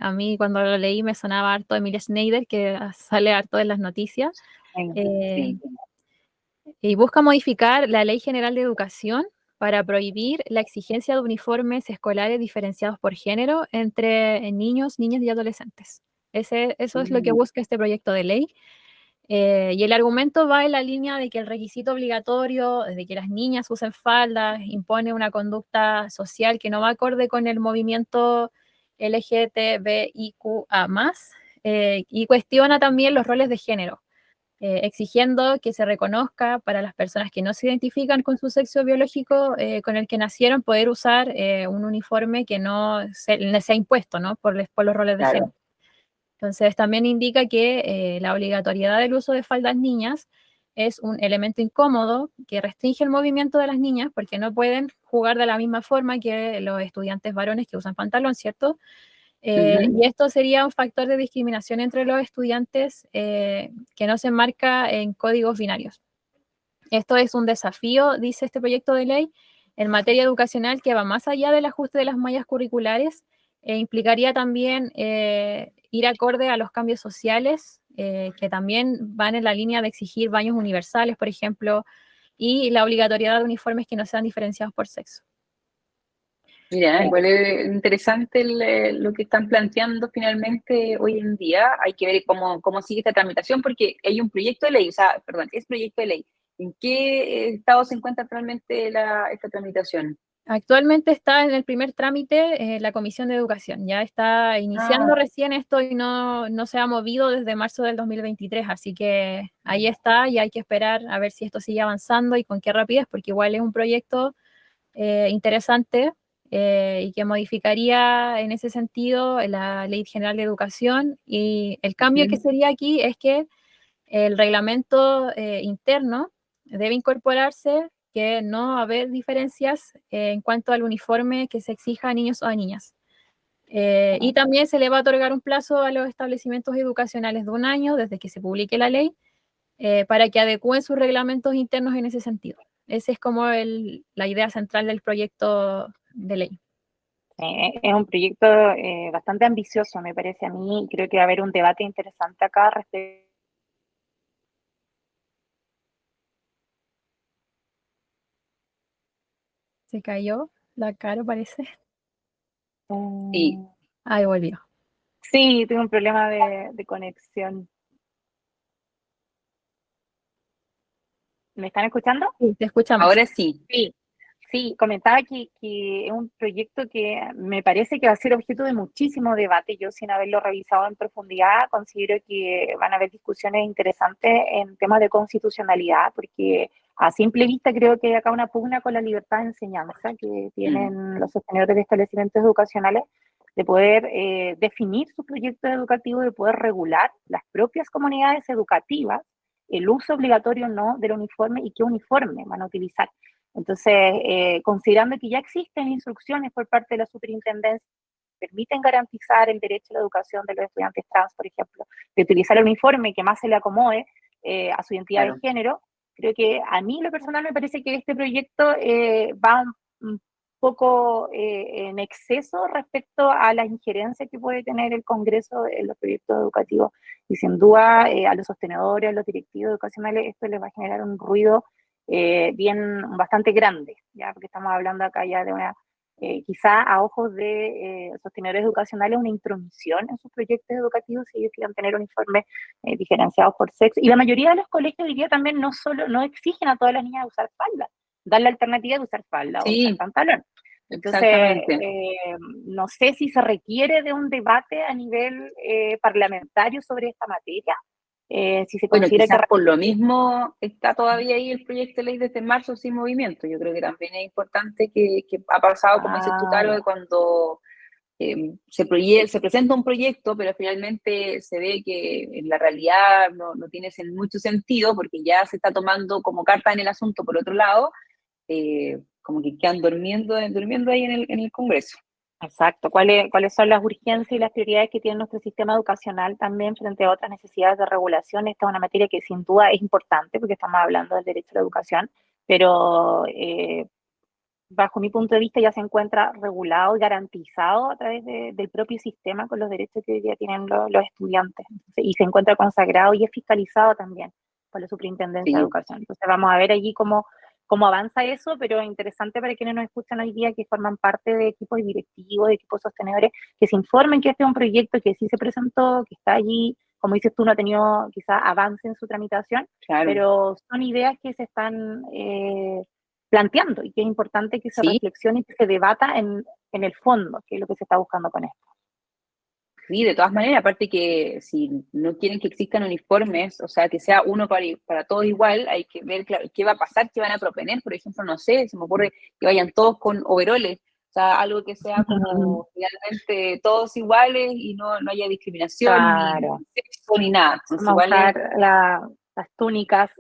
A mí cuando lo leí me sonaba harto Emilia Schneider, que sale harto en las noticias.
Sí.
Y busca modificar la Ley General de Educación para prohibir la exigencia de uniformes escolares diferenciados por género entre niños, niñas y adolescentes. Eso es lo que busca este proyecto de ley. Y el argumento va en la línea de que el requisito obligatorio de que las niñas usen faldas impone una conducta social que no va acorde con el movimiento LGTBIQA+, y cuestiona también los roles de género, exigiendo que se reconozca para las personas que no se identifican con su sexo biológico con el que nacieron poder usar un uniforme que no sea impuesto, ¿no? por los roles de género. Entonces, también indica que la obligatoriedad del uso de faldas niñas es un elemento incómodo que restringe el movimiento de las niñas porque no pueden jugar de la misma forma que los estudiantes varones que usan pantalón, ¿cierto? Y esto sería un factor de discriminación entre los estudiantes que no se enmarca en códigos binarios. Esto es un desafío, dice este proyecto de ley, en materia educacional que va más allá del ajuste de las mallas curriculares e implicaría también ir acorde a los cambios sociales que también van en la línea de exigir baños universales, por ejemplo, y la obligatoriedad de uniformes que no sean diferenciados por sexo.
Mira, igual es interesante lo que están planteando finalmente hoy en día. Hay que ver cómo sigue esta tramitación, porque hay un proyecto de ley, o sea, perdón, es proyecto de ley. ¿En qué estado se encuentra actualmente esta tramitación?
Actualmente está en el primer trámite la Comisión de Educación. Ya está iniciando recién esto y no se ha movido desde marzo del 2023, así que ahí está y hay que esperar a ver si esto sigue avanzando y con qué rapidez, porque igual es un proyecto interesante y que modificaría en ese sentido la Ley General de Educación. Y el cambio que sería aquí es que el reglamento interno debe incorporarse que no haber diferencias en cuanto al uniforme que se exija a niños o a niñas. Y también se le va a otorgar un plazo a los establecimientos educacionales de 1 año desde que se publique la ley para que adecúen sus reglamentos internos en ese sentido. Esa es como la idea central del proyecto de ley.
Es un proyecto bastante ambicioso, me parece a mí. Creo que va a haber un debate interesante acá respecto.
Se cayó la cara, parece.
Sí.
Ahí volvió.
Sí, tengo un problema de conexión. ¿Me están escuchando?
Sí, te escuchamos.
Ahora sí.
Sí, comentaba que es un proyecto que me parece que va a ser objeto de muchísimo debate. Yo, sin haberlo revisado en profundidad, considero que van a haber discusiones interesantes en temas de constitucionalidad, porque a simple vista creo que hay acá una pugna con la libertad de enseñanza que tienen los sostenedores de establecimientos educacionales, de poder definir sus proyectos educativos, de poder regular las propias comunidades educativas el uso obligatorio o no del uniforme y qué uniforme van a utilizar. Entonces, considerando que ya existen instrucciones por parte de la superintendencia que permiten garantizar el derecho a la educación de los estudiantes trans, por ejemplo, de utilizar el uniforme que más se le acomode a su identidad de género, creo que a mí, lo personal, me parece que este proyecto va un poco en exceso respecto a las injerencias que puede tener el Congreso en los proyectos educativos. Y sin duda, a los sostenedores, a los directivos educacionales, esto les va a generar un ruido bastante grande, ¿ya? Porque estamos hablando acá ya de una, quizá a ojos de sostenedores educacionales, una intromisión en sus proyectos educativos si ellos quieran tener uniformes diferenciados por sexo. Y la mayoría de los colegios hoy día también no exigen a todas las niñas usar falda, dan la alternativa de usar falda o usar pantalón. Entonces, no sé si se requiere de un debate a nivel parlamentario sobre esta materia. Si se considera
quizás
que
por lo mismo está todavía ahí el proyecto de ley desde marzo sin movimiento. Yo creo que también es importante que ha pasado, como dices tú, Caro, de cuando se presenta un proyecto, pero finalmente se ve que en la realidad no tiene mucho sentido porque ya se está tomando como carta en el asunto por otro lado, como que quedan durmiendo ahí en el Congreso.
Exacto. ¿Cuáles son las urgencias y las prioridades que tiene nuestro sistema educacional también frente a otras necesidades de regulación? Esta es una materia que sin duda es importante porque estamos hablando del derecho a la educación, pero bajo mi punto de vista ya se encuentra regulado y garantizado a través del propio sistema con los derechos que hoy día tienen los estudiantes. Entonces, y se encuentra consagrado y es fiscalizado también por la Superintendencia de Educación. Entonces vamos a ver allí cómo avanza eso, pero interesante para quienes nos escuchan hoy día que forman parte de equipos directivos, de equipos sostenedores, que se informen que este es un proyecto que sí se presentó, que está allí como dices tú, no ha tenido quizás avance en su tramitación,
Claro.
pero son ideas que se están planteando y que es importante que se
Sí.
reflexione y que se debata en el fondo, que es lo que se está buscando con esto.
Sí, de todas maneras, aparte que si no quieren que existan uniformes, o sea, que sea uno para todos igual, hay que ver claro, qué va a pasar, qué van a proponer. Por ejemplo, no sé, se me ocurre que vayan todos con overoles, o sea, algo que sea como finalmente todos iguales y no haya discriminación,
Claro.
ni sexo, ni nada. Entonces,
Vamos a
igual
usar las túnicas,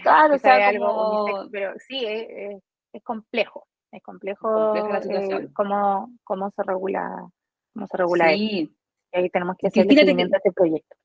claro, o
que sea
sea,
algo
como
unisex, pero sí, es complejo. Es
compleja
complejo
la situación.
cómo se regula esto.
Sí.
Y ahí tenemos que
Y
hacerle
Cristina,
seguimiento a este proyecto.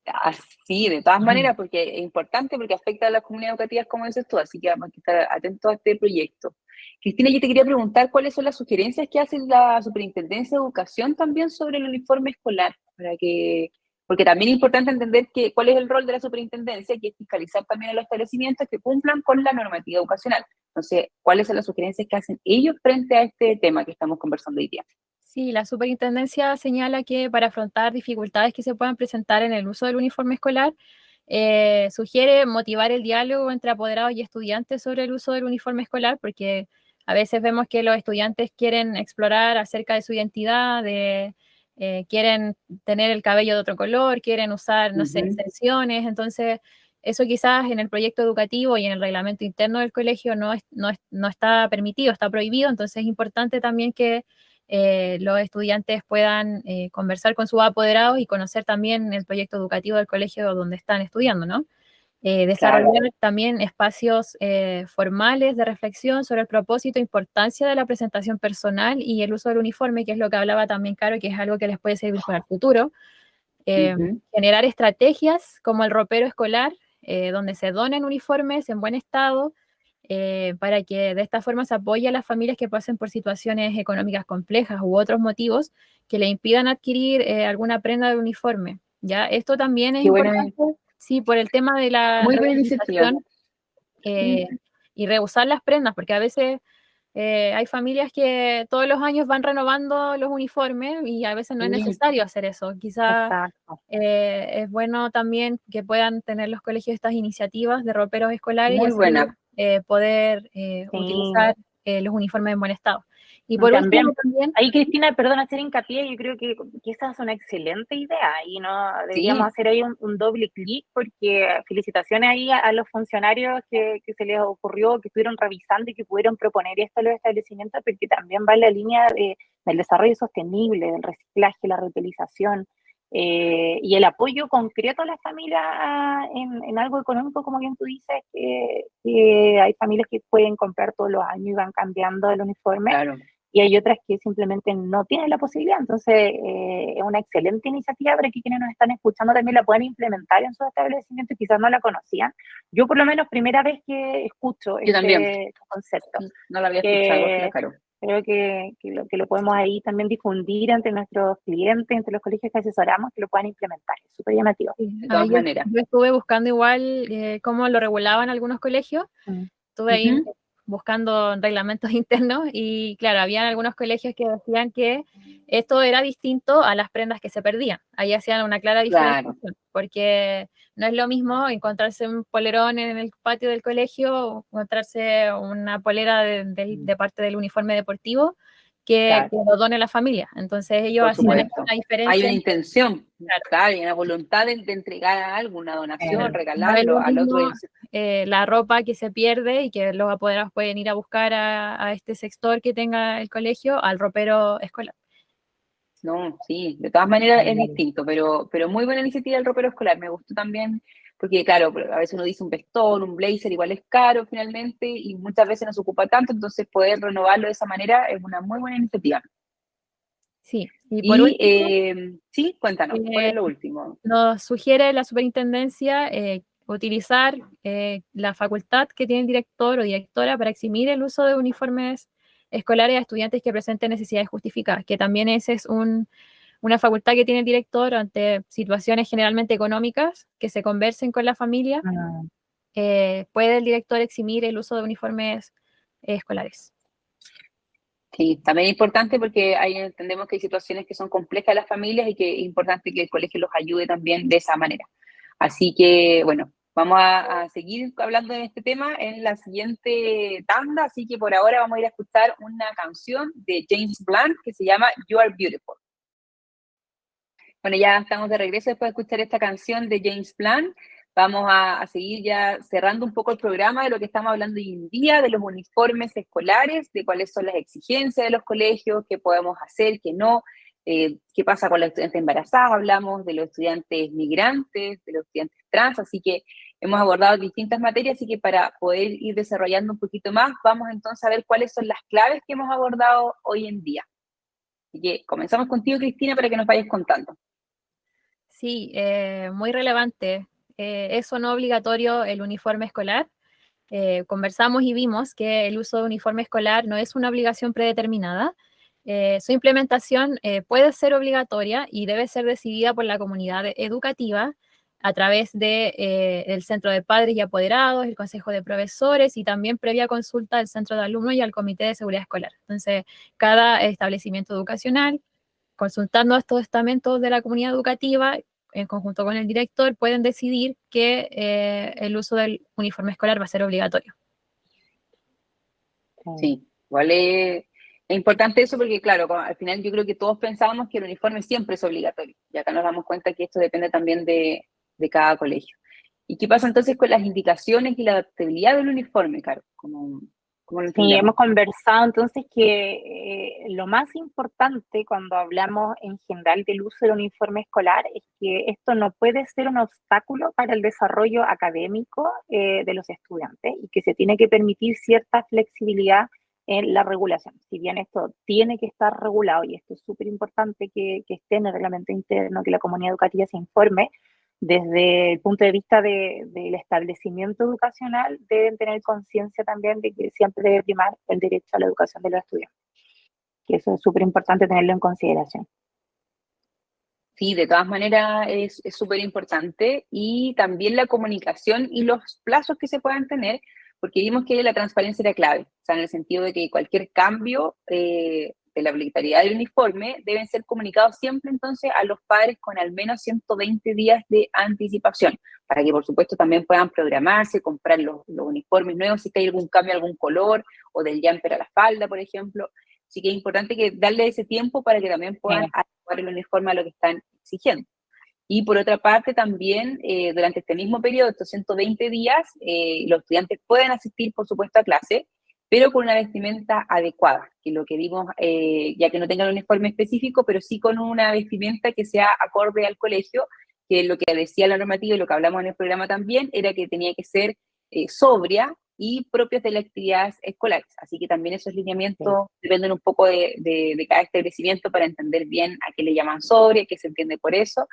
sí, de todas maneras, porque es importante, porque afecta a las comunidades educativas, como dices tú, así que vamos a estar atentos a este proyecto. Cristina, yo te quería preguntar cuáles son las sugerencias que hace la Superintendencia de Educación también sobre el uniforme escolar, porque también es importante entender cuál es el rol de la Superintendencia, que es fiscalizar también a los establecimientos que cumplan con la normativa educacional. Entonces, ¿cuáles son las sugerencias que hacen ellos frente a este tema que estamos conversando hoy día?
Sí, la superintendencia señala que para afrontar dificultades que se puedan presentar en el uso del uniforme escolar, sugiere motivar el diálogo entre apoderados y estudiantes sobre el uso del uniforme escolar, porque a veces vemos que los estudiantes quieren explorar acerca de su identidad, quieren tener el cabello de otro color, quieren usar, no sé, extensiones, entonces eso quizás en el proyecto educativo y en el reglamento interno del colegio no está permitido, está prohibido, entonces es importante también que los estudiantes puedan conversar con sus apoderados y conocer también el proyecto educativo del colegio donde están estudiando, ¿no? Desarrollar también espacios formales de reflexión sobre el propósito e importancia de la presentación personal y el uso del uniforme, que es lo que hablaba también Caro, que es algo que les puede servir para el futuro. Generar estrategias como el ropero escolar, donde se donen uniformes en buen estado, para que de esta forma se apoye a las familias que pasen por situaciones económicas complejas u otros motivos que le impidan adquirir alguna prenda de uniforme. ¿Ya? Esto también es importante, sí, por el tema de la
Muy buena iniciativa.
Y reusar las prendas, porque a veces hay familias que todos los años van renovando los uniformes y a veces no es necesario hacer eso. Quizás es bueno también que puedan tener los colegios estas iniciativas de roperos escolares
Muy
y así
buena.
poder utilizar los uniformes en buen estado. Y por
también,
último también...
Ahí, Cristina, perdón, hacer hincapié, yo creo que esa es una excelente idea y no deberíamos hacer ahí un doble clic, porque felicitaciones ahí a los funcionarios que se les ocurrió, que estuvieron revisando y que pudieron proponer esto a los establecimientos, porque también va en la línea del desarrollo sostenible, del reciclaje, la reutilización, y el apoyo concreto a las familias en algo económico, como bien tú dices, que hay familias que pueden comprar todos los años y van cambiando el uniforme.
Claro.
Y hay otras que simplemente no tienen la posibilidad. Entonces, es una excelente iniciativa para que quienes nos están escuchando también la puedan implementar en sus establecimientos, quizás no la conocían. Yo, por lo menos, primera vez que escucho este concepto.
No lo había escuchado, claro.
Creo que lo podemos ahí también difundir entre nuestros clientes, entre los colegios que asesoramos, que lo puedan implementar. Es súper llamativo.
De todas maneras.
Yo estuve buscando igual cómo lo regulaban algunos colegios. Estuve ahí buscando reglamentos internos y claro, había algunos colegios que decían que esto era distinto a las prendas que se perdían. Ahí hacían una clara diferenciación, porque no es lo mismo encontrarse un polerón en el patio del colegio o encontrarse una polera de parte del uniforme deportivo que lo done la familia. Entonces ellos hacían una diferencia.
Hay una intención, hay una voluntad de entregar algo, una donación, regalarlo al otro.
La ropa que se pierde y que los apoderados pueden ir a buscar a este sector que tenga el colegio, al ropero escolar.
No, sí, de todas maneras es distinto, pero muy buena iniciativa el ropero escolar, me gustó también, porque claro, a veces uno dice un vestón, un blazer, igual es caro finalmente, y muchas veces no se ocupa tanto, entonces poder renovarlo de esa manera es una muy buena iniciativa.
Sí, y por último,
sí, cuéntanos, ¿cuál es lo último?
Nos sugiere la superintendencia utilizar la facultad que tiene el director o directora para eximir el uso de uniformes escolares a estudiantes que presenten necesidades justificadas, que también esa es una facultad que tiene el director ante situaciones generalmente económicas, que se conversen con la familia, puede el director eximir el uso de uniformes escolares.
Sí, también es importante porque ahí entendemos que hay situaciones que son complejas a las familias y que es importante que el colegio los ayude también de esa manera. Así que, bueno, vamos a seguir hablando de este tema en la siguiente tanda, así que por ahora vamos a ir a escuchar una canción de James Blunt que se llama You Are Beautiful. Bueno, ya estamos de regreso después de escuchar esta canción de James Blunt. Vamos a seguir ya cerrando un poco el programa de lo que estamos hablando hoy en día, de los uniformes escolares, de cuáles son las exigencias de los colegios, qué podemos hacer, qué no, qué pasa con las estudiantes embarazadas, hablamos de los estudiantes migrantes, de los estudiantes trans, así que hemos abordado distintas materias, así que para poder ir desarrollando un poquito más, vamos entonces a ver cuáles son las claves que hemos abordado hoy en día. Así que comenzamos contigo, Cristina, para que nos vayas contando.
Sí, muy relevante. Es o no obligatorio el uniforme escolar. Conversamos y vimos que el uso de uniforme escolar no es una obligación predeterminada. Su implementación puede ser obligatoria y debe ser decidida por la comunidad educativa a través del Centro de Padres y Apoderados, el Consejo de Profesores y también previa consulta del Centro de Alumnos y al Comité de Seguridad Escolar. Entonces, cada establecimiento educacional, consultando a estos estamentos de la comunidad educativa, en conjunto con el director, pueden decidir que el uso del uniforme escolar va a ser obligatorio.
Sí, igual es importante eso porque, claro, al final yo creo que todos pensábamos que el uniforme siempre es obligatorio, y acá nos damos cuenta que esto depende también de cada colegio. ¿Y qué pasa entonces con las indicaciones y la adaptabilidad del uniforme, Caro? ¿Cómo lo
Sí,
entendemos?
hemos conversado entonces que lo más importante cuando hablamos en general del uso del uniforme escolar es que esto no puede ser un obstáculo para el desarrollo académico de los estudiantes y que se tiene que permitir cierta flexibilidad en la regulación. Si bien esto tiene que estar regulado y esto es súper importante que esté en el reglamento interno, que la comunidad educativa se informe, desde el punto de vista del establecimiento educacional, deben tener conciencia también de que siempre debe primar el derecho a la educación de los estudiantes, que eso es súper importante tenerlo en consideración.
Sí, de todas maneras es súper importante y también la comunicación y los plazos que se puedan tener, porque vimos que la transparencia era clave, o sea, en el sentido de que cualquier cambio de la obligatoriedad del uniforme deben ser comunicados siempre entonces a los padres con al menos 120 días de anticipación, para que por supuesto también puedan programarse, comprar los uniformes nuevos, si hay algún cambio, algún color, o del jumper a la falda, por ejemplo. Así que es importante que darle ese tiempo para que también puedan adecuar el uniforme a lo que están exigiendo. Y por otra parte, también durante este mismo periodo, estos 120 días, los estudiantes pueden asistir, por supuesto, a clase, pero con una vestimenta adecuada, que lo que vimos, ya que no tengan un uniforme específico, pero sí con una vestimenta que sea acorde al colegio, que lo que decía la normativa y lo que hablamos en el programa también, era que tenía que ser sobria y propios de las actividades escolares. Así que también esos lineamientos dependen un poco de cada establecimiento para entender bien a qué le llaman sobre, qué se entiende por eso,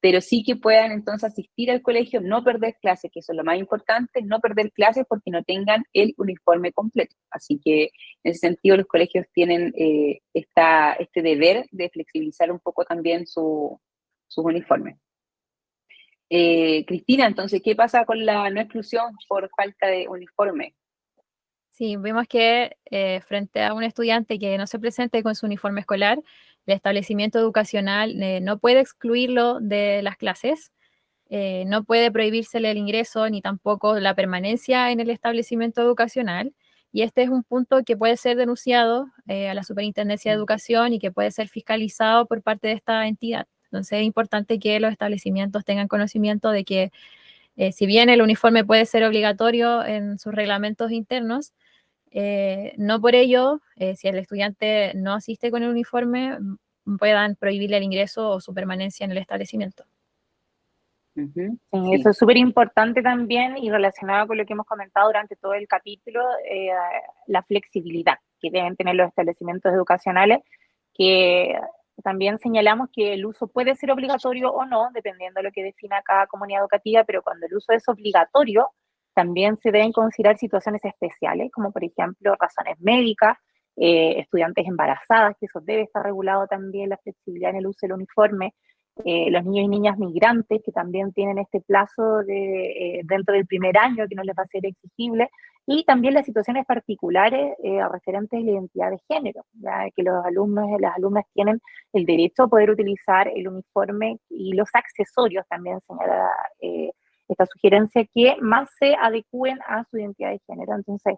pero sí que puedan entonces asistir al colegio, no perder clases, que eso es lo más importante, no perder clases porque no tengan el uniforme completo. Así que en ese sentido los colegios tienen este deber de flexibilizar un poco también sus uniformes. Cristina, entonces, ¿qué pasa con la no exclusión por falta de uniforme?
Sí, vemos que frente a un estudiante que no se presente con su uniforme escolar, el establecimiento educacional no puede excluirlo de las clases, no puede prohibírsele el ingreso ni tampoco la permanencia en el establecimiento educacional. Y este es un punto que puede ser denunciado a la Superintendencia de Educación y que puede ser fiscalizado por parte de esta entidad. Entonces es importante que los establecimientos tengan conocimiento de que si bien el uniforme puede ser obligatorio en sus reglamentos internos, no por ello, si el estudiante no asiste con el uniforme, puedan prohibirle el ingreso o su permanencia en el establecimiento.
Uh-huh.
Sí, eso es súper importante también y relacionado con lo que hemos comentado durante todo el capítulo, la flexibilidad que deben tener los establecimientos educacionales, que también señalamos que el uso puede ser obligatorio o no, dependiendo de lo que defina cada comunidad educativa, pero cuando el uso es obligatorio, también se deben considerar situaciones especiales, como por ejemplo razones médicas, estudiantes embarazadas, que eso debe estar regulado también, la flexibilidad en el uso del uniforme, los niños y niñas migrantes que también tienen este plazo dentro del primer año que no les va a ser exigible, y también las situaciones particulares referentes a la identidad de género, ¿ya? Que los alumnos y las alumnas tienen el derecho a poder utilizar el uniforme y los accesorios, también señala esta sugerencia, que más se adecúen a su identidad de género. Entonces,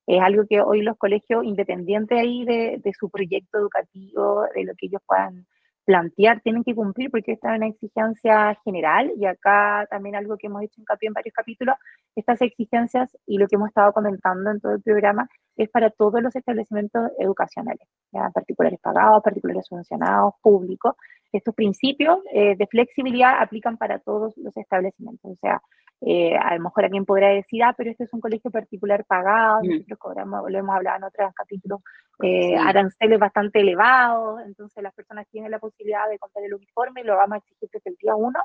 es algo que hoy los colegios, independientes ahí de su proyecto educativo, de lo que ellos puedan plantear, tienen que cumplir, porque esta es una exigencia general, y acá también algo que hemos hecho hincapié en varios capítulos, estas exigencias y lo que hemos estado comentando en todo el programa es para todos los establecimientos educacionales, ¿ya? Particulares pagados, particulares subvencionados, públicos. Estos principios de flexibilidad aplican para todos los establecimientos. O sea, a lo mejor alguien podrá decir, pero este es un colegio particular pagado, nosotros cobramos, lo hemos hablado en otros capítulos, aranceles bastante elevados, entonces las personas tienen la posibilidad de comprar el uniforme y lo vamos a exigir desde el día 1.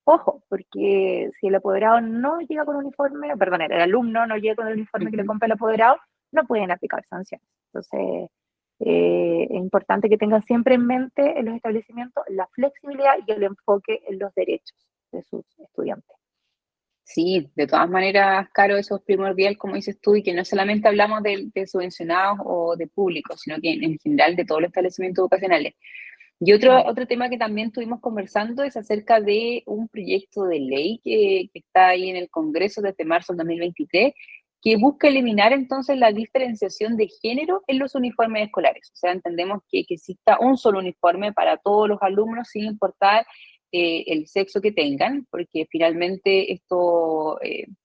Ojo, porque si el apoderado no llega con uniforme, perdón, el alumno no llega con el uniforme que le compra el apoderado, no pueden aplicar sanciones. Entonces, es importante que tengan siempre en mente en los establecimientos la flexibilidad y el enfoque en los derechos de sus estudiantes.
Sí, de todas maneras, Caro, eso es primordial, como dices tú, y que no solamente hablamos de subvencionados o de públicos, sino que en general de todos los establecimientos educacionales. Y otro tema que también estuvimos conversando es acerca de un proyecto de ley que está ahí en el Congreso desde marzo del 2023, que busca eliminar entonces la diferenciación de género en los uniformes escolares. O sea, entendemos que exista un solo uniforme para todos los alumnos sin importar el sexo que tengan, porque finalmente esto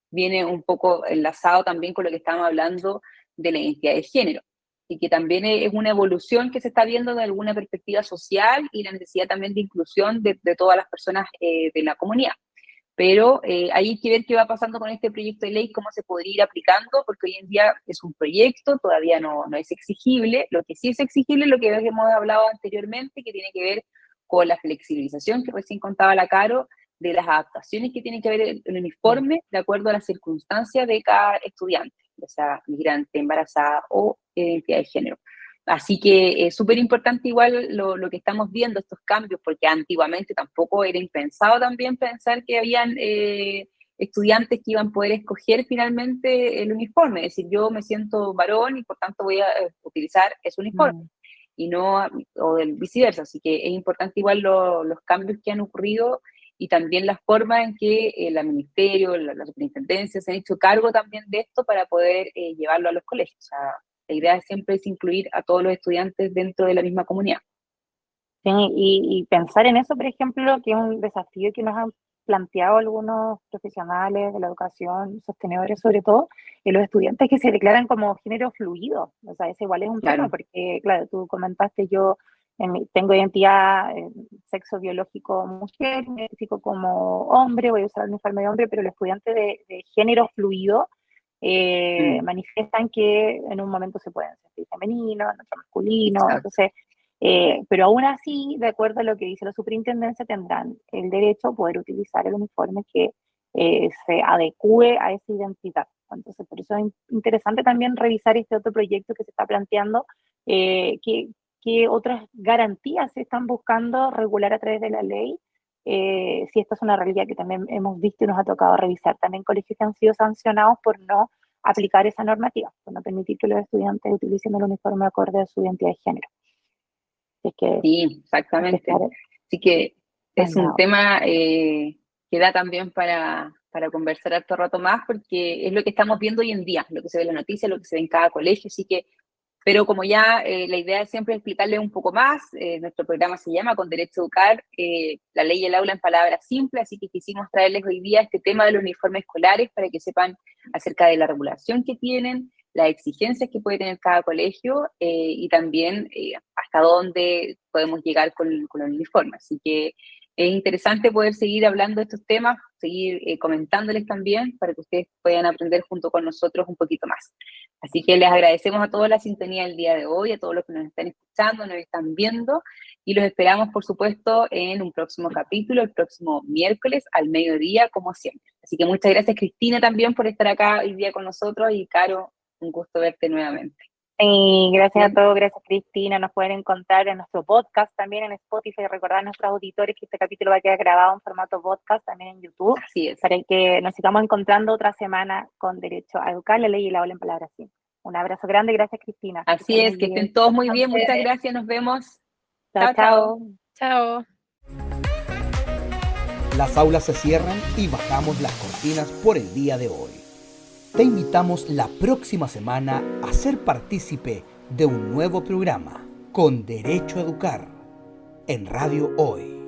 viene un poco enlazado también con lo que estábamos hablando de la identidad de género, y que también es una evolución que se está viendo de alguna perspectiva social y la necesidad también de inclusión de todas las personas de la comunidad. Pero hay que ver qué va pasando con este proyecto de ley, cómo se podría ir aplicando, porque hoy en día es un proyecto, todavía no es exigible. Lo que sí es exigible es lo que hemos hablado anteriormente, que tiene que ver con la flexibilización que recién contaba la Caro, de las adaptaciones que tiene que ver el uniforme de acuerdo a las circunstancias de cada estudiante, ya sea migrante, embarazada o identidad de género. Así que es súper importante igual lo que estamos viendo, estos cambios, porque antiguamente tampoco era impensado también pensar que habían estudiantes que iban a poder escoger finalmente el uniforme, es decir, yo me siento varón y por tanto voy a utilizar ese uniforme, y no, o del viceversa. Así que es importante igual los cambios que han ocurrido y también la forma en que el ministerio, la superintendencia se han hecho cargo también de esto para poder llevarlo a los colegios. O sea, la idea siempre es incluir a todos los estudiantes dentro de la misma comunidad.
Sí, y pensar en eso, por ejemplo, que es un desafío que nos han planteado algunos profesionales de la educación, sostenedores sobre todo, y los estudiantes que se declaran como género fluido. O sea, ese igual es un tema, porque, claro, tú comentaste, yo tengo identidad, sexo biológico mujer, me identifico como hombre, voy a usar el uniforme de hombre, pero los estudiantes de género fluido manifiestan que en un momento se pueden sentir femeninos, en otro masculino. Exacto. Entonces, pero aún así, de acuerdo a lo que dice la superintendencia, tendrán el derecho a poder utilizar el uniforme que se adecue a esa identidad. Entonces, por eso es interesante también revisar este otro proyecto que se está planteando, qué otras garantías se están buscando regular a través de la ley, si esta es una realidad que también hemos visto y nos ha tocado revisar. También colegios que han sido sancionados por no aplicar esa normativa, por no permitir que los estudiantes utilicen el uniforme acorde a su identidad de género. Es que,
sí, exactamente. Así que es un tema que da también para conversar harto rato más, porque es lo que estamos viendo hoy en día, lo que se ve en la noticia, lo que se ve en cada colegio. Así que, pero como ya la idea es siempre explicarles un poco más, nuestro programa se llama Con Derecho a Educar, la ley y el aula en palabras simples, así que quisimos traerles hoy día este tema de los uniformes escolares para que sepan acerca de la regulación que tienen, las exigencias que puede tener cada colegio y también hasta dónde podemos llegar con el uniforme. Así que es interesante poder seguir hablando de estos temas, seguir comentándoles también para que ustedes puedan aprender junto con nosotros un poquito más. Así que les agradecemos a todos la sintonía del día de hoy, a todos los que nos están escuchando, nos están viendo, y los esperamos, por supuesto, en un próximo capítulo, el próximo miércoles al mediodía, como siempre. Así que muchas gracias, Cristina, también por estar acá hoy día con nosotros, y Caro, un gusto verte nuevamente.
Y gracias a todos, gracias Cristina. Nos pueden encontrar en nuestro podcast también en Spotify. Recordar a nuestros auditores que este capítulo va a quedar grabado en formato podcast también en YouTube.
Así es.
Para que nos sigamos encontrando otra semana con Derecho a Educar, la ley y la ola en palabras simples. Un abrazo grande y gracias Cristina.
Así es, que estén todos muy bien. Muchas gracias, nos vemos.
Chao, chao.
Chao.
Las aulas se cierran y bajamos las cortinas por el día de hoy. Te invitamos la próxima semana a ser partícipe de un nuevo programa con Derecho a Educar en Radio Hoy.